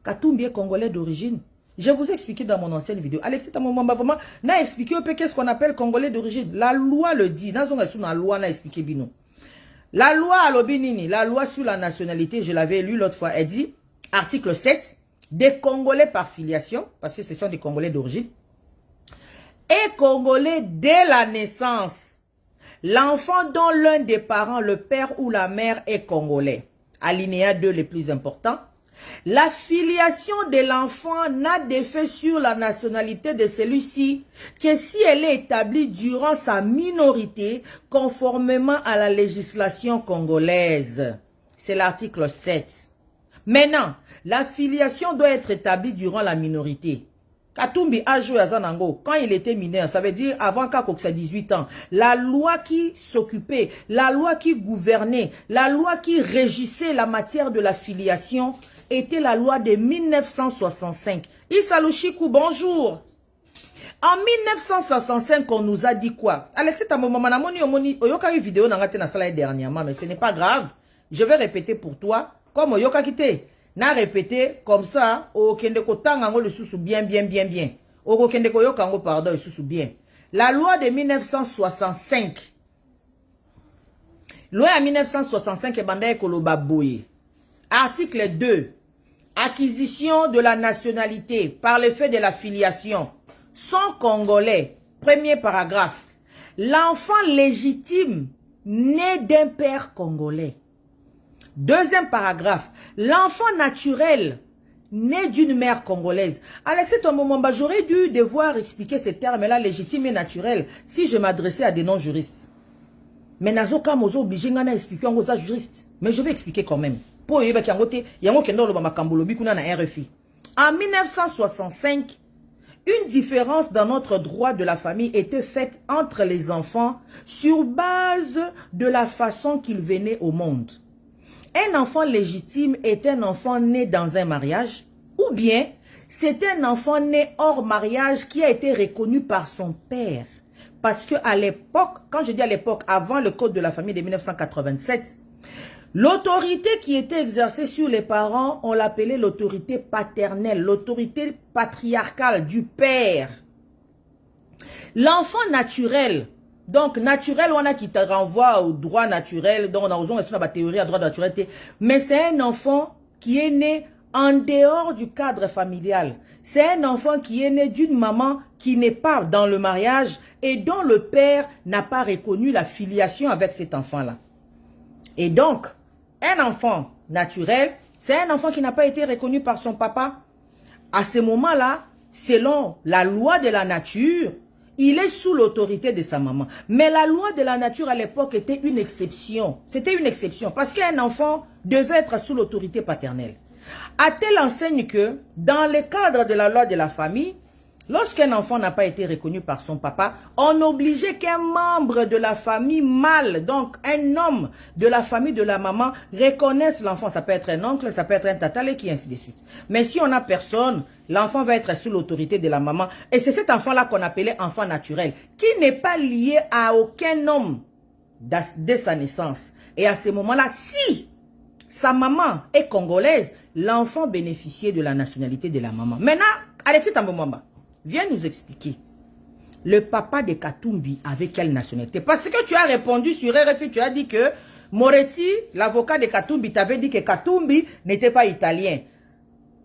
Speaker 1: Katumbi est congolais d'origine. Je vous ai expliqué dans mon ancienne vidéo. Alexis Tambwe-Mwamba vraiment n'a expliqué un peu qu'est-ce qu'on appelle Congolais d'origine. La loi le dit. Dans la loi, n'a expliqué bino. La loi à l'Obinini, la loi sur la nationalité, je l'avais lu l'autre fois, elle dit, article 7, des Congolais par filiation, parce que ce sont des Congolais d'origine, et Congolais dès la naissance. L'enfant dont l'un des parents, le père ou la mère, est Congolais. Alinéa 2, les plus importants. La filiation de l'enfant n'a d'effet sur la nationalité de celui-ci que si elle est établie durant sa minorité conformément à la législation congolaise. C'est l'article 7. Maintenant, la filiation doit être établie durant la minorité. Katumbi a joué à Zanango quand il était mineur, ça veut dire avant Kakoksa 18 ans. La loi qui s'occupait, la loi qui gouvernait, la loi qui régissait la matière de la filiation était la loi de 1965. Issa Lushiku, bonjour. En 1965, on nous a dit quoi? Alexis Tambwe-Mwamba, oyoka une vidéo dans la salle dernièrement, mais ce n'est pas grave. Je vais répéter pour toi, comme oyoka kite. Na répété comme ça, au kendeko tangango le sous bien. Au kendeko yokango pardon, le sous bien. La loi de 1965. Loi à 1965 est bandé koloba boye. Article 2. Acquisition de la nationalité par l'effet de la filiation. Sont congolais. Premier paragraphe. L'enfant légitime né d'un père congolais. Deuxième paragraphe. L'enfant naturel né d'une mère congolaise. Alexis Tambwe-Mwamba, j'aurais dû devoir expliquer ces termes-là, légitime et naturel, si je m'adressais à des non-juristes. Mais Nazoka Mozo obligé à expliquer en gros juriste. Mais je vais expliquer quand même. Pour y en 1965, une différence dans notre droit de la famille était faite entre les enfants sur base de la façon qu'ils venaient au monde. Un enfant légitime est un enfant né dans un mariage, ou bien c'est un enfant né hors mariage qui a été reconnu par son père. Parce que à l'époque, quand je dis à l'époque, avant le code de la famille de 1987, l'autorité qui était exercée sur les parents, on l'appelait l'autorité paternelle, l'autorité patriarcale du père. L'enfant naturel, donc naturel, on a qui te renvoie au droit naturel, donc on a la théorie à droit de naturalité, mais c'est un enfant qui est né en dehors du cadre familial. C'est un enfant qui est né d'une maman qui n'est pas dans le mariage et dont le père n'a pas reconnu la filiation avec cet enfant-là. Et donc, un enfant naturel, c'est un enfant qui n'a pas été reconnu par son papa. À ce moment-là, selon la loi de la nature, il est sous l'autorité de sa maman. Mais la loi de la nature à l'époque était une exception. C'était une exception parce qu'un enfant devait être sous l'autorité paternelle. A-t-elle enseigne que dans le cadre de la loi de la famille, lorsqu'un enfant n'a pas été reconnu par son papa, on obligeait qu'un membre de la famille mâle, donc un homme de la famille de la maman, reconnaisse l'enfant. Ça peut être un oncle, ça peut être un tatale, et ainsi de suite. Mais si on n'a personne, l'enfant va être sous l'autorité de la maman. Et c'est cet enfant-là qu'on appelait enfant naturel, qui n'est pas lié à aucun homme dès sa naissance. Et à ce moment-là, si sa maman est congolaise, l'enfant bénéficiait de la nationalité de la maman. Maintenant, Alexis Tambwe-Mwamba, viens nous expliquer. Le papa de Katumbi avait quelle nationalité? Parce que tu as répondu sur RFI, tu as dit que Moretti, l'avocat de Katumbi, t'avait dit que Katumbi n'était pas italien.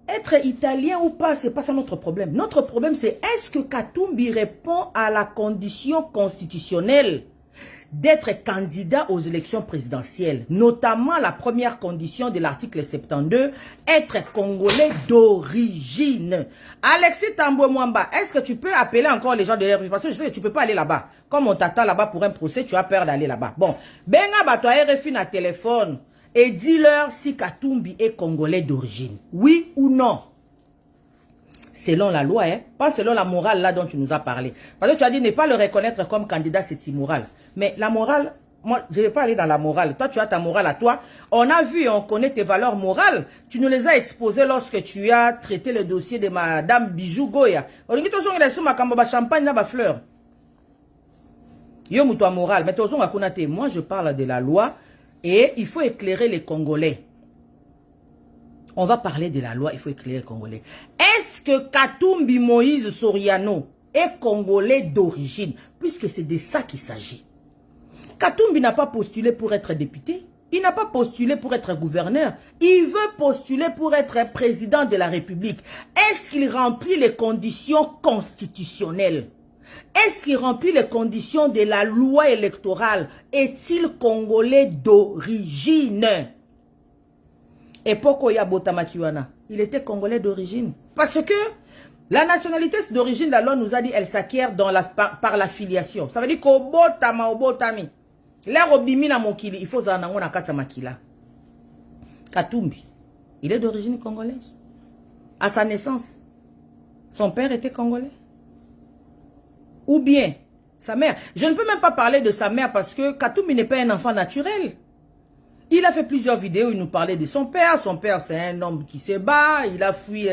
Speaker 1: Être italien ou pas, c'est pas ça notre problème. Notre problème, c'est est-ce que Katumbi répond à la condition constitutionnelle d'être candidat aux élections présidentielles, notamment la première condition de l'article 72, être congolais d'origine. Alexis Tambwe-Mwamba, est-ce que tu peux appeler encore les gens de RFI? Parce que je sais que tu peux pas aller là-bas. Comme on t'attend là-bas pour un procès, tu as peur d'aller là-bas. Bon, benga bato RFI na téléphone et dis-leur si Katumbi est congolais d'origine. Oui ou non? Selon la loi, hein? Pas selon la morale là dont tu nous as parlé. Parce que tu as dit ne pas le reconnaître comme candidat, c'est immoral. Mais la morale, moi, je ne vais pas aller dans la morale. Toi, tu as ta morale à toi. On a vu et on connaît tes valeurs morales. Tu nous les as exposées lorsque tu as traité le dossier de Madame Bijou Goya. On dit que champagne, là, fleur. Yo, toi, morale. Mais moi, je parle de la loi et il faut éclairer les Congolais. On va parler de la loi, il faut éclairer les Congolais. Est-ce que Katumbi Moïse Soriano est Congolais d'origine? Puisque c'est de ça qu'il s'agit. Katumbi n'a pas postulé pour être député. Il n'a pas postulé pour être gouverneur. Il veut postuler pour être président de la République. Est-ce qu'il remplit les conditions constitutionnelles? Est-ce qu'il remplit les conditions de la loi électorale? Est-il Congolais d'origine? Et Pokoya Botamakiwana, il était Congolais d'origine. Parce que la nationalité d'origine, la loi nous a dit, elle s'acquiert par la filiation. Ça veut dire qu'au Botama, au Botami, l'air au Bimina Mokili, il faut zanango na kata makila. Katumbi, il est d'origine congolaise. À sa naissance, son père était congolais. Ou bien, sa mère. Je ne peux même pas parler de sa mère parce que Katumbi n'est pas un enfant naturel. Il a fait plusieurs vidéos, il nous parlait de son père. Son père, c'est un homme qui se bat. Il a fui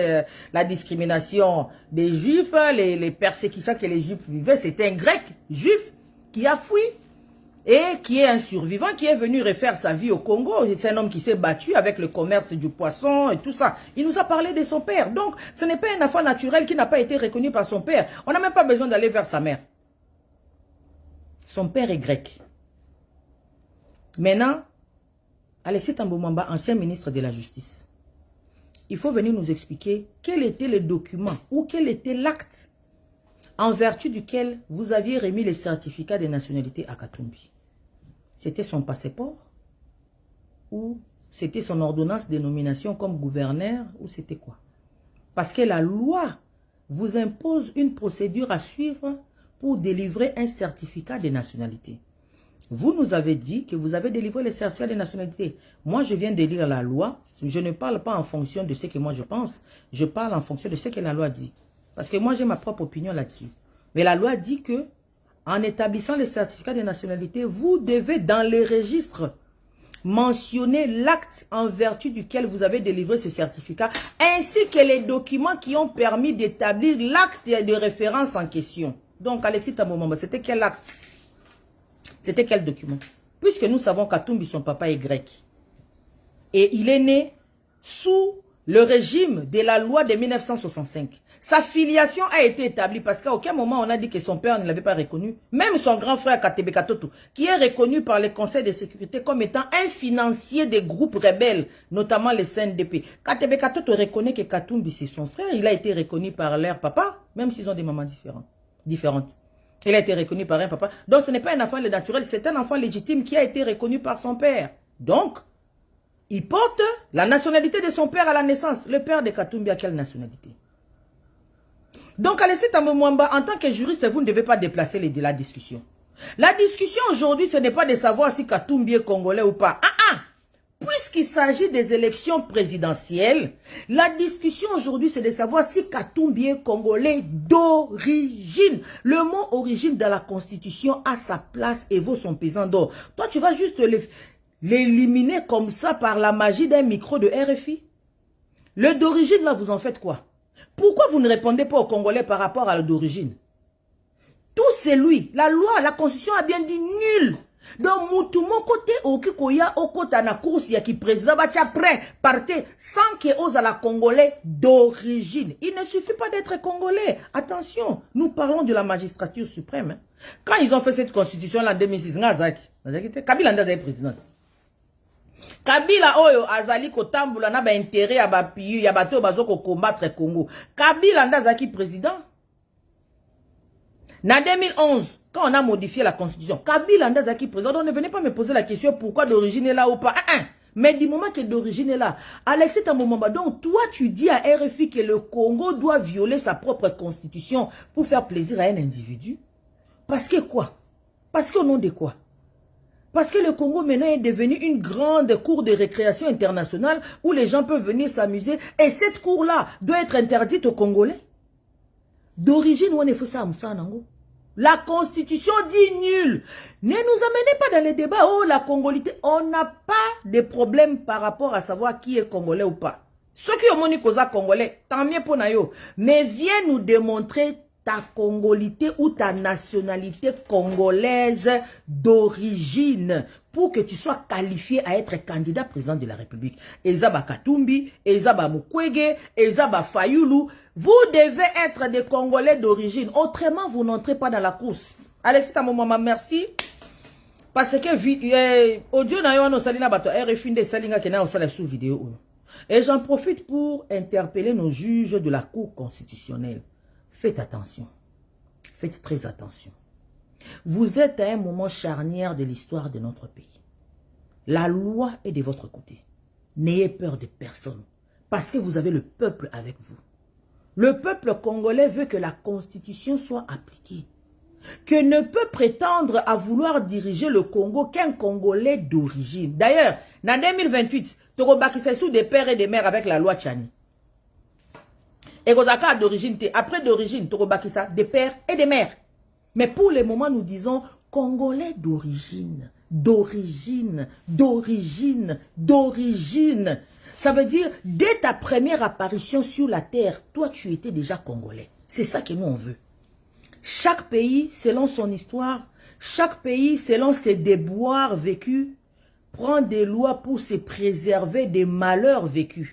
Speaker 1: la discrimination des Juifs, les persécutions que les Juifs vivaient. C'était un Grec juif qui a fui et qui est un survivant, qui est venu refaire sa vie au Congo. C'est un homme qui s'est battu avec le commerce du poisson et tout ça. Il nous a parlé de son père. Donc, ce n'est pas un enfant naturel qui n'a pas été reconnu par son père. On n'a même pas besoin d'aller vers sa mère. Son père est grec. Maintenant, Alexis Tambomamba, ancien ministre de la Justice, il faut venir nous expliquer quel était le document ou quel était l'acte en vertu duquel vous aviez remis les certificats de nationalité à Katumbi. C'était son passeport ou c'était son ordonnance de nomination comme gouverneur ou c'était quoi? Parce que la loi vous impose une procédure à suivre pour délivrer un certificat de nationalité. Vous nous avez dit que vous avez délivré les certificats de nationalité. Moi, je viens de lire la loi. Je ne parle pas en fonction de ce que moi je pense. Je parle en fonction de ce que la loi dit. Parce que moi, j'ai ma propre opinion là-dessus. Mais la loi dit que, en établissant les certificats de nationalité, vous devez, dans les registres, mentionner l'acte en vertu duquel vous avez délivré ce certificat, ainsi que les documents qui ont permis d'établir l'acte de référence en question. Donc, Alexis Tambomamba, c'était quel acte? C'était quel document? Puisque nous savons qu'Katumbi, son papa est grec. Et il est né sous le régime de la loi de 1965. Sa filiation a été établie parce qu'à aucun moment on a dit que son père ne l'avait pas reconnu. Même son grand frère Katebe Katoto, qui est reconnu par le Conseil de sécurité comme étant un financier des groupes rebelles, notamment les CNDP. Katebe Katoto reconnaît que Katumbi c'est son frère. Il a été reconnu par leur papa, même s'ils ont des mamans différentes. Il a été reconnu par un papa. Donc ce n'est pas un enfant naturel, c'est un enfant légitime qui a été reconnu par son père. Donc, il porte la nationalité de son père à la naissance. Le père de Katumbi a quelle nationalité? Donc, Alexis Tambomamba, en tant que juriste, vous ne devez pas déplacer la discussion. La discussion aujourd'hui, ce n'est pas de savoir si Katumbi est congolais ou pas. Puisqu'il s'agit des élections présidentielles, la discussion aujourd'hui, c'est de savoir si Katumbi est congolais d'origine. Le mot origine dans la Constitution a sa place et vaut son pesant d'or. Toi, tu vas juste l'éliminer comme ça par la magie d'un micro de RFI. Le d'origine, là, vous en faites quoi? Pourquoi vous ne répondez pas aux Congolais par rapport à d'origine? Tout c'est lui. La loi, la Constitution a bien dit nul. Donc, Moutoumon côté, Okikoya, Okota na course, ya qui président, bacha prêt, partez, sans que ose à la Congolais d'origine. Il ne suffit pas d'être Congolais. Attention, nous parlons de la magistrature suprême. Quand ils ont fait cette constitution-là en 2006, Kabila n'a pas président. Kabila oyo azali kotambula na ba intérêt ya ba pays ya bato bazoko combattre Congo. Kabila ndazaki président. Na 2011, quand on a modifié la constitution, Kabila ndazaki président. Donc ne venez pas me poser la question pourquoi d'origine est là ou pas. Mais du moment que d'origine est là, Alexis Tambomamba, donc toi tu dis à RFI que le Congo doit violer sa propre constitution pour faire plaisir à un individu. Parce que quoi? Parce qu'au nom de quoi? Parce que le Congo maintenant est devenu une grande cour de récréation internationale où les gens peuvent venir s'amuser. Et cette cour-là doit être interdite aux Congolais. D'origine, on est fait ça, Nango. La Constitution dit nul. Ne nous amenez pas dans les débats. Oh, la Congolité. On n'a pas de problème par rapport à savoir qui est Congolais ou pas. Ceux qui ont moni causa Congolais, tant mieux pour nayo. Mais viens nous démontrer ta congolité ou ta nationalité congolaise d'origine pour que tu sois qualifié à être candidat président de la République. Ezaba Katumbi, Ezaba Mukwege, Ezaba Fayulu, vous devez être des Congolais d'origine. Autrement, vous n'entrez pas dans la course. Alexis Tamomama, merci. Parce que audio na yo no salina bato RFI de salinga kena osala sous vidéo. Et j'en profite pour interpeller nos juges de la Cour constitutionnelle. Faites attention. Faites très attention. Vous êtes à un moment charnière de l'histoire de notre pays. La loi est de votre côté. N'ayez peur de personne. Parce que vous avez le peuple avec vous. Le peuple congolais veut que la constitution soit appliquée. Que ne peut prétendre à vouloir diriger le Congo qu'un Congolais d'origine. D'ailleurs, en 2028, Torobakisa sous des pères et des mères avec la loi Tchani. Et Kozaka d'origine, après d'origine, Torobakisa, des pères et des mères. Mais pour le moment, nous disons Congolais d'origine, d'origine, d'origine, d'origine. Ça veut dire, dès ta première apparition sur la terre, toi, tu étais déjà Congolais. C'est ça que nous, on veut. Chaque pays, selon son histoire, chaque pays, selon ses déboires vécus, prend des lois pour se préserver des malheurs vécus,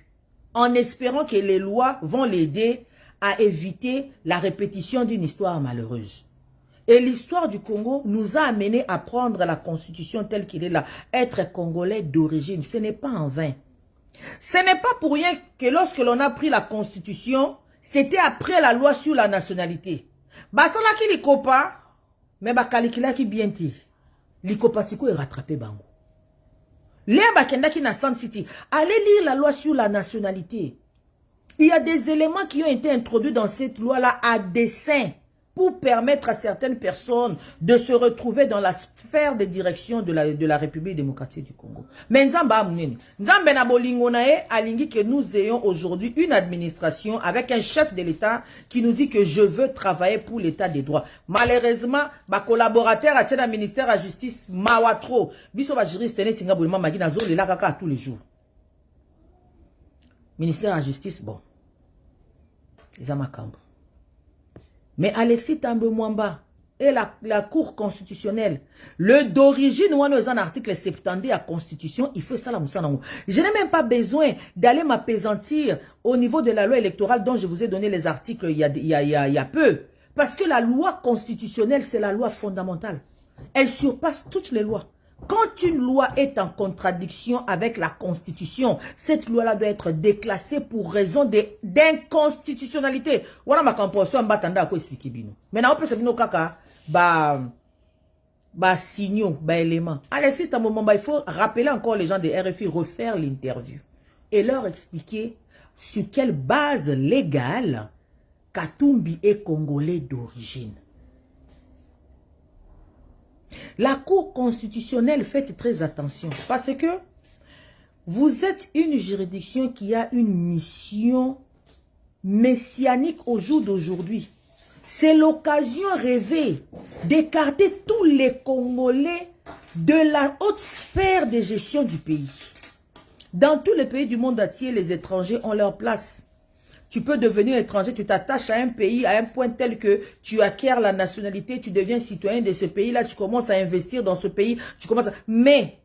Speaker 1: en espérant que les lois vont l'aider à éviter la répétition d'une histoire malheureuse. Et l'histoire du Congo nous a amené à prendre la constitution telle qu'il est là, être Congolais d'origine. Ce n'est pas en vain. Ce n'est pas pour rien que lorsque l'on a pris la constitution, c'était après la loi sur la nationalité. Basala ki likopa, mais bakalikila ki bienti. Likopa siko est rattrapé bango. Les bakenda ki na San City, allez lire la loi sur la nationalité. Il y a des éléments qui ont été introduits dans cette loi-là à dessein pour permettre à certaines personnes de se retrouver dans la sphère de direction de la République démocratique du Congo. Mais Nzamba Amounene, Nzambe na bolingo na ye alingi que nous ayons aujourd'hui une administration avec un chef de l'État qui nous dit que je veux travailler pour l'État des droits. Malheureusement, ma collaborateur à le ministère de la Justice, Mawatro, biso ba juriste ne tinga bolima magi na zo le la kaka tous les jours. Ministère de la Justice, bon. Ils ont ma cambre. Mais Alexis Tambe Mwamba et la Cour constitutionnelle, le d'origine, ou un article 70 à Constitution, il faut ça la moussa. Je n'ai même pas besoin d'aller m'apaisantir au niveau de la loi électorale dont je vous ai donné les articles il y a peu. Parce que la loi constitutionnelle, c'est la loi fondamentale. Elle surpasse toutes les lois. Quand une loi est en contradiction avec la Constitution, cette loi-là doit être déclassée pour raison d'inconstitutionnalité. Voilà ma composition, m'attendais à quoi expliquer bino. Maintenant, on peut se dire kaka, signaux, éléments. Alexis, à un moment, il faut rappeler encore les gens de RFI, refaire l'interview et leur expliquer sur quelle base légale Katumbi est congolais d'origine. La Cour constitutionnelle, faites très attention parce que vous êtes une juridiction qui a une mission messianique au jour d'aujourd'hui. C'est l'occasion rêvée d'écarter tous les Congolais de la haute sphère de gestion du pays. Dans tous les pays du monde entier, les étrangers ont leur place. Tu peux devenir étranger, tu t'attaches à un pays à un point tel que tu acquiers la nationalité, tu deviens citoyen de ce pays-là, tu commences à investir dans ce pays, tu commences à... Mais,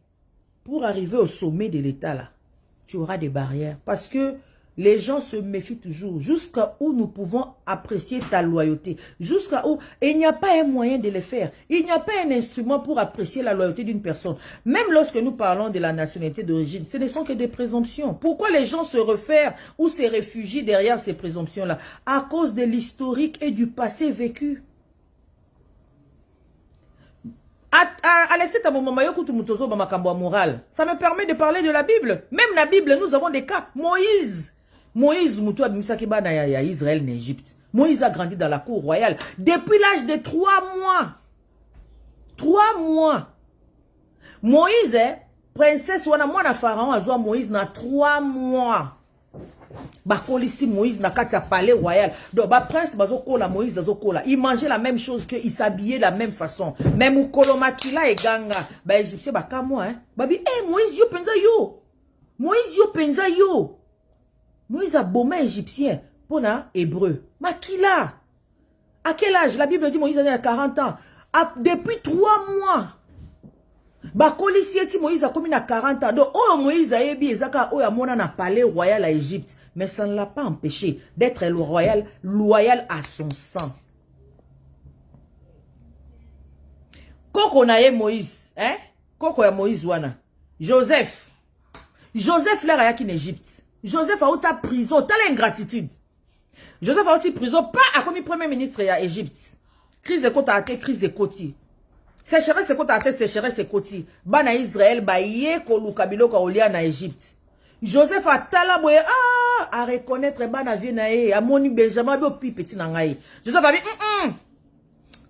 Speaker 1: pour arriver au sommet de l'État, là, tu auras des barrières. Parce que les gens se méfient toujours. Jusqu'à où nous pouvons apprécier ta loyauté. Jusqu'à où... Et il n'y a pas un moyen de le faire. Il n'y a pas un instrument pour apprécier la loyauté d'une personne. Même lorsque nous parlons de la nationalité d'origine, ce ne sont que des présomptions. Pourquoi les gens se réfèrent ou se réfugient derrière ces présomptions-là? À cause de l'historique et du passé vécu. Alexis Tabomayokutu Makambo moral. Ça me permet de parler de la Bible. Même la Bible, nous avons des cas. Moïse, Moutou Abimisakiba na Israël, en Égypte. Moïse a grandi dans la cour royale depuis l'âge de 3 mois. 3 mois. Moïse, princesse, wana mwana pharaon azwa Moïse na 3 mois. Bakolisi Moïse na kati ya palais royal. Donc prince bazokola Moïse bazokola. Il mangeait la même chose que il s'habillait de la même façon. Même ukolo makila et ganga. Ba égyptien baka moi hein. Babi Moïse yo penza yo. Moïse yo penza yo. Moïse a bombé égyptien pona hébreu. Makila. À quel âge? La Bible dit Moïse a 40 ans. Depuis 3 mois. Bakoli sieti Moïse a commis à 40 ans. Donc, oh Moïse a ébi ezaka oh amona na palais royal à Égypte. Mais ça ne l'a pas empêché d'être loyal à son sang. Koko na ye Moïse, hein? Koko ya Moïse wana. Joseph l'air a yaki en Égypte. Joseph a eu ta prison, telle ingratitude. Joseph a eu prison, pas à comme premier ministre à Égypte. Crise de côte à terre, crise de côté. Sécheresse de côte à terre, sécheresse de côté. Bana Israël, ba yé koluka biloko olia na Égypte. Joseph a talaboye, à reconnaître bana vie na ye, a moni Benjamin, bi opi petit na ngai. Joseph a dit,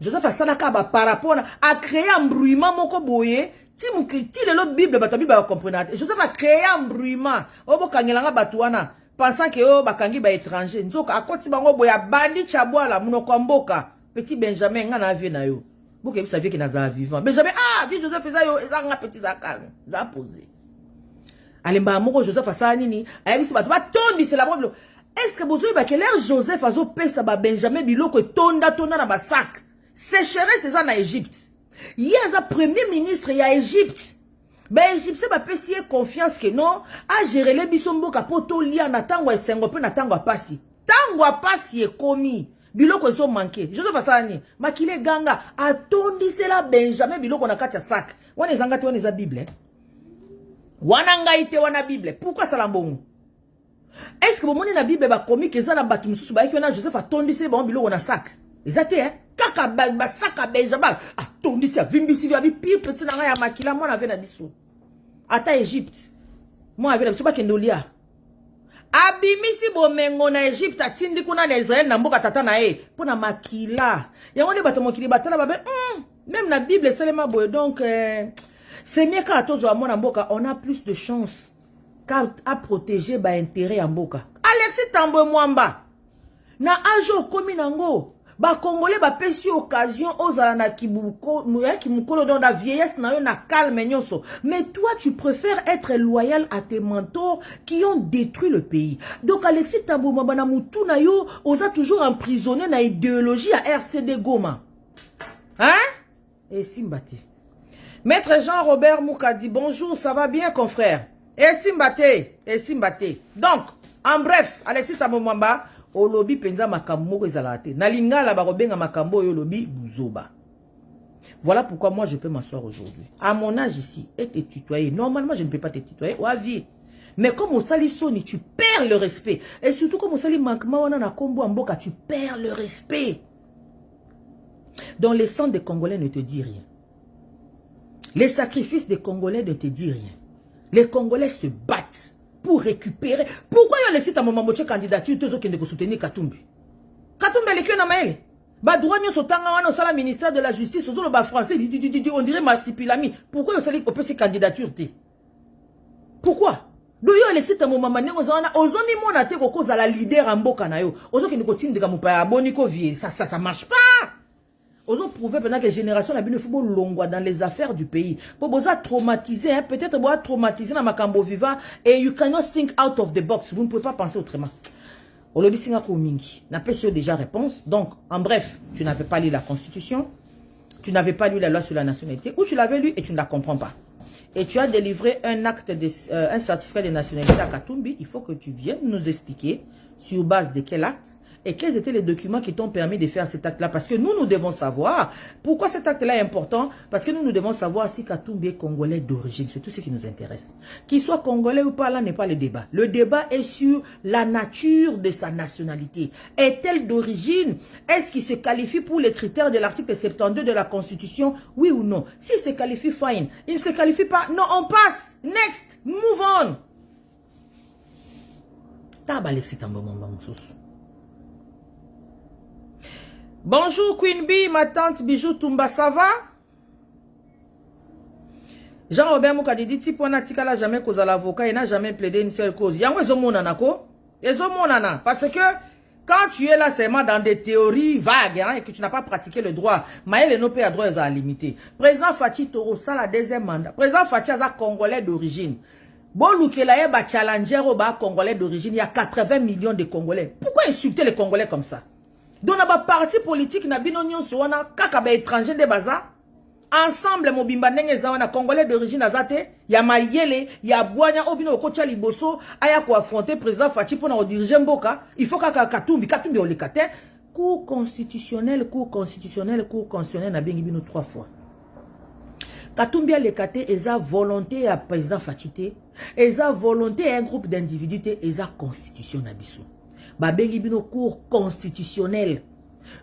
Speaker 1: Joseph a salaka ba par rapport à créer un embrouillement moko boye. Si le Bible ba Bible va comprendre. Joseph a créé un embrouillement. Obo kangelanga batuana pensant que oh bakangi ba étranger. Nzoka akoti bango boya bandi chabwala munoko mboka. Petit Benjamin nga na vie na yo. Boke vous saviez qu'il na vivant. Benjamin vie Joseph feza yo ezanga petit za calme. Za posé. Alemba moko Joseph asa nini? Ayebisi batu ba tondi c'est la Bible. Est-ce que vous avez quel air Joseph azo pesa ba Benjamin biloko tonda na ba sac. Sécheresse c'est ça en Égypte. Il y a un premier ministre il y a Égypte. Ben Égypte c'est pas pécier confiance que non a gérer les bisombo kapoto lia na tango esengo pe na tango pasi. Tango pasi est commis. Biloko so manqué. Je dois faire ça makile ganga atondi c'est la Benjamin biloko na kati ya sac. Wana ezanga te wana eza Bible. Wana ngaite wana Bible. Pourquoi ça lambongo? Est-ce que vous monez la Bible ba commis que ça na batu mususu ba ki Joseph atondi c'est bon biloko na sac. Ezate hein? Kaka basaka Benjamin atondi c'est vimbisi via pi petit na ya makila moi na ve na biso. Ata Égypte. Moi avec la biso ba kendolia. Abimisi bomengo na Égypte atindi kuna na Israël na mboka tata na e pona makila. Yango ne bato mokili batala babe même la Bible seulement boy donc c'est mieux qu'à tozo à mon mboka on a plus de chance qu'à protéger ba intérêt en mboka. Alexis Tambo Mwamba na ajo komi nango ba congolais ba pesi occasion ozala na kimukolo dans la vieillesse na yo na calme nyonso. Mais toi tu préfères être loyal à tes mentors qui ont détruit le pays. Donc Alexis Tambo Mwamba na mutu na yo oza toujours emprisonné na idéologie à RCD Goma. Hein? Et Simbate. Maître Jean-Robert Mouka dit bonjour, ça va bien confrère. Et Simbate. Donc, en bref, Alexis Tambo Mwamba Olobi penza makambo ezalate. Na lingala ba robenga makambo yo lobi buzoba. Voilà pourquoi moi je peux m'asseoir aujourd'hui. À mon âge ici, et te tutoyer. Normalement je ne peux pas te tutoyer. Ou à vie. Mais comme au sali soni, tu perds le respect. Et surtout comme au sali manquement wana na kombo mboka, tu perds le respect. Donc les sangs des Congolais ne te disent rien. Les sacrifices des Congolais ne te disent rien. Les Congolais se battent pour récupérer. Pourquoi il y a laissé ta maman moche candidature tous qui ne soutenir Katumbi? Katumbi est le namel. Ba droit nyo sotanga wana au ministère de la justice au ba français on dirait Marsipilami. Pourquoi il y a ces candidatures té? Pourquoi? Do yo laissé ta maman mané ozana ozomi mona te ko za la leader en mboka na yo. Ozo ki ndiko tindika mupa boniko vie. Ça marche pas. Ozo prouver pendant que génération la bine faut longwa dans les affaires du pays. Pour boza traumatiser hein, peut-être boza traumatiser na makambo vivant et you cannot think out of the box. Vous ne pouvez pas penser autrement. Olobi singa ko mingi. Na pesi déjà réponse. Donc en bref, tu n'avais pas lu la constitution, tu n'avais pas lu la loi sur la nationalité ou tu l'avais lu et tu ne la comprends pas. Et tu as délivré un acte de un certificat de nationalité à Katumbi, il faut que tu viennes nous expliquer sur base de quel acte et quels étaient les documents qui t'ont permis de faire cet acte-là. Parce que nous devons savoir pourquoi cet acte-là est important. Parce que nous devons savoir si Katumbi est congolais d'origine. C'est tout ce qui nous intéresse. Qu'il soit congolais ou pas, là n'est pas le débat. Le débat est sur la nature de sa nationalité. Est-elle d'origine? Est-ce qu'il se qualifie pour les critères de l'article 72 de la Constitution? Oui ou non? S'il se qualifie, fine. Il ne se qualifie pas, non, on passe. Next, move on. Tabalexi Tambo Mwamba Moussous. Bonjour Queen Bee, ma tante Bijou Tumba, ça va? Jean-Robert Moukadidi, tipo na tika la jamais cause à l'avocat, il n'a jamais plaidé une seule cause. Yango ezomonana ko? Ezomonana. Parce que quand tu es là seulement dans des théories vagues hein, et que tu n'as pas pratiqué le droit, Maël no a droit à limiter. Président Fachi Toro, ça la deuxième mandat. Président Fachi a congolais d'origine. Bon, Loukelaye, ba challenger au bas congolais d'origine, il y a 80 millions de Congolais. Pourquoi insulter les Congolais comme ça? Donc, na ba parti politique na bino nyonso wana kaka ba étranger de baza. Ensemble, mobimba ndenge zawana congolais d'origine azate, ya mayele, ya boanya obino okocha liboso, aya ko affronter président Fachi pour na diriger mboka, il faut kaka Katumbi olekate. Cour constitutionnel na bengi bino 3 fois. Katumbi olekate eza volonté ya président Fachi te, eza volonté ya un groupe d'individus te, eza constitution na biso. Ba bengi bino cour constitutionnel.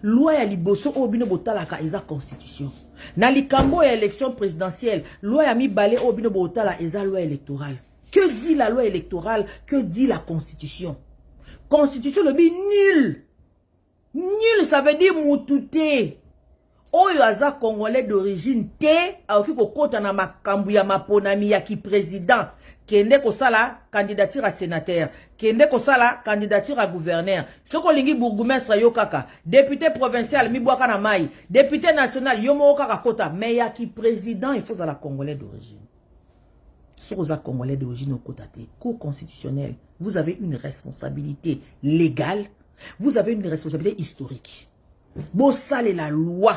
Speaker 1: Loi ya liboso obino botalaka eza constitution. Na likambo ya élection présidentielle, loi ya mibale obino botala eza loi électorale. Que dit la loi électorale? Que dit la constitution? Constitution le bi nul. Nul ça veut dire moutouté. Oyo aza congolais d'origine te, aoki kokota na makambu ya maponami ya ki président. Kende ko sala candidature à sénateur, kende ko sala candidature à gouverneur. Soko lingi bourgmestre yo kaka, député provincial mi boaka na mai, député national yo mo kaka kota, mais ya ki président il faut la congolais d'origine. Soko za congolais d'origine au kotate, cour constitutionnelle, vous avez une responsabilité légale, vous avez une responsabilité historique. Bossa la loi,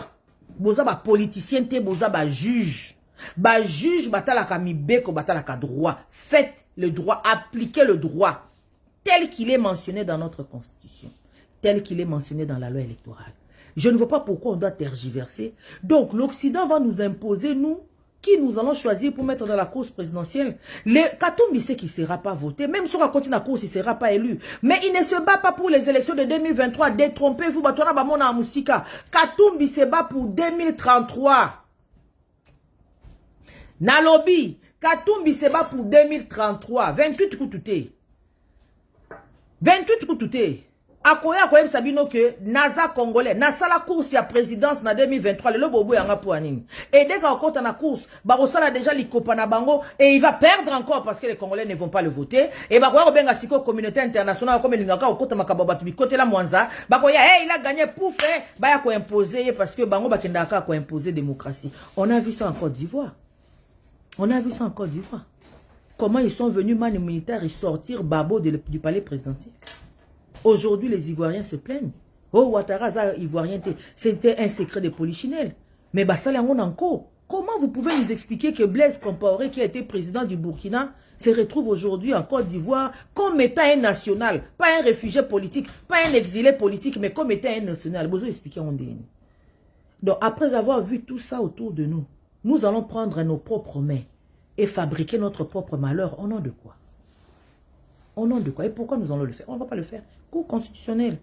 Speaker 1: boza ba politicien te, boza ba juge. Ba juge batalaka mibeko batalaka droit. Faites le droit, appliquez le droit tel qu'il est mentionné dans notre constitution, tel qu'il est mentionné dans la loi électorale. Je ne vois pas pourquoi on doit tergiverser. Donc l'Occident va nous imposer, nous, qui nous allons choisir pour mettre dans la course présidentielle. Katumbi sait qu'il ne sera pas voté, même si on continue la course, il ne sera pas élu. Mais il ne se bat pas pour les élections de 2023. Détrompez-vous, Batona Bamona Moussika. Katumbi se bat pour 2033. Nalobi, Katumbi se bat pour 2033. 28 koutouté. 28 koutouté. Akoya koyem sabino que Naza Congolais, Nasa la course ya présidence na 2023, le lobo yanga pour anine. Et dès qu'on compte la course, Barosala déjà l'ikopana bango, et il va perdre encore parce que les Congolais ne vont pas le voter. Et Bakoya Obenga Siko, communauté internationale, comme il ngaka au kota makababatubi, côté la Mwanza, Bakoya, il a gagné pouf, baya ko imposer, parce que Bango Bakendaka ko imposer démocratie. On a vu ça en Côte d'Ivoire. On a vu ça en Côte d'Ivoire. Comment ils sont venus, man militaires, et sortir Babo du palais présidentiel. Aujourd'hui, les Ivoiriens se plaignent. Oh, Ouattara, Ivoirien, c'était un secret de polichinelle. Mais Bassalangon encore. Comment vous pouvez nous expliquer que Blaise Compaoré, qui a été président du Burkina, se retrouve aujourd'hui en Côte d'Ivoire comme étant un national, pas un réfugié politique, pas un exilé politique, mais comme étant un national. Vous expliquez on dit. Donc, après avoir vu tout ça autour de nous, nous allons prendre nos propres mains et fabriquer notre propre malheur. Au nom de quoi? Au nom de quoi? Et pourquoi nous allons le faire? On ne va pas le faire. Cour constitutionnelle.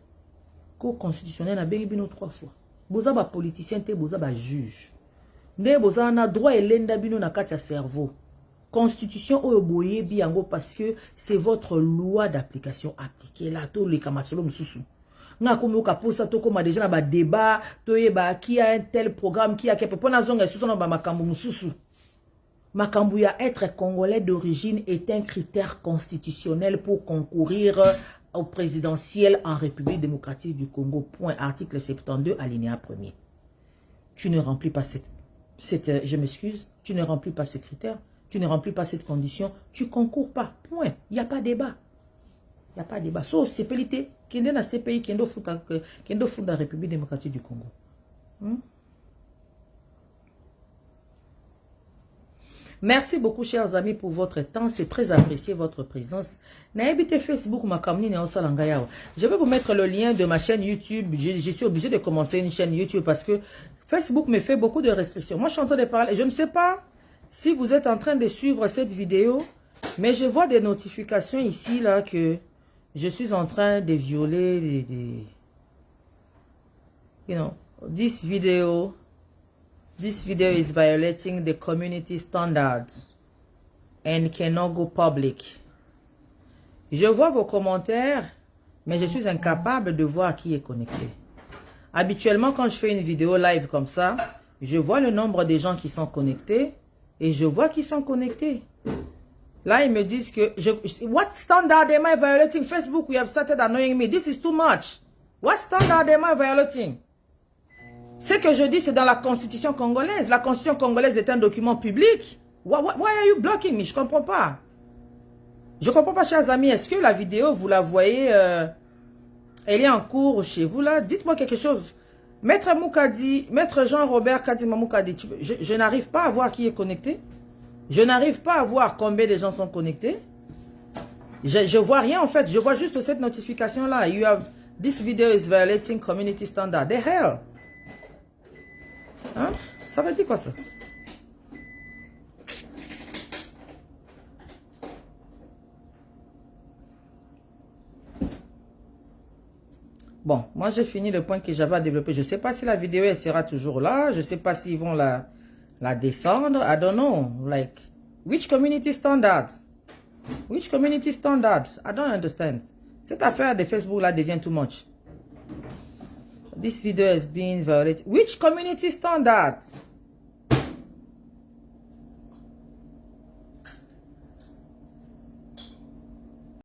Speaker 1: Cour constitutionnelle a bien 3 fois. Boza ba politicien te, boza ba juge. Nde boza na droit et l'enda bino na katia cerveau. Constitution oyo boye biango parce que c'est votre loi d'application appliquée. Là, tout les kamasolo msusu. Nga komo ka posa to koma déjà na ba débat, to yeba qui a un tel programme, qui a quelque pona zonga susu na ba makambo msusu. Makambuya, être congolais d'origine est un critère constitutionnel pour concourir au présidentiel en République démocratique du Congo. Point. Article 72, alinéa 1er. Tu ne remplis pas je m'excuse, tu ne remplis pas ce critère, tu ne remplis pas cette condition, tu concours pas. Point. Il n'y a pas de débat. Il n'y a pas de débat. Sauf CPLT, qui est dans la CPI, qui est dans la République démocratique du Congo. Merci beaucoup, chers amis, pour votre temps. C'est très apprécié, votre présence. N'habitez Facebook, je vais vous mettre le lien de ma chaîne YouTube. Je suis obligé de commencer une chaîne YouTube parce que Facebook me fait beaucoup de restrictions. Moi, je suis en train de parler. Je ne sais pas si vous êtes en train de suivre cette vidéo, mais je vois des notifications ici, là, que je suis en train de violer you know, this video is violating the community standards and cannot go public. Je vois vos commentaires, mais je suis incapable de voir qui est connecté. Habituellement, quand je fais une vidéo live comme ça, je vois le nombre de gens qui sont connectés et je vois qui sont connectés. Là, ils me disent que... What standard am I violating? Facebook, we have started annoying me. This is too much. What standard am I violating? Ce que je dis, c'est dans la constitution congolaise. La constitution congolaise est un document public. Why are you blocking me? Je ne comprends pas. Je ne comprends pas, chers amis. Est-ce que la vidéo, vous la voyez Elle est en cours chez vous là. Dites-moi quelque chose. Maître Moukadi, Maître Jean-Robert Kadima Moukadi, je n'arrive pas à voir qui est connecté. Je n'arrive pas à voir combien de gens sont connectés. Je vois rien en fait. Je vois juste cette notification là. You have, this video is violating community standard. The hell? Hein? Ça veut dire quoi ça? Bon, moi j'ai fini le point que j'avais à développer. Je ne sais pas si la vidéo elle sera toujours là. Je ne sais pas s'ils vont la descendre. I don't know. Like, which community standards? Which community standards? I don't understand. Cette affaire de Facebook là devient too much. This video has been violated. Which community standards?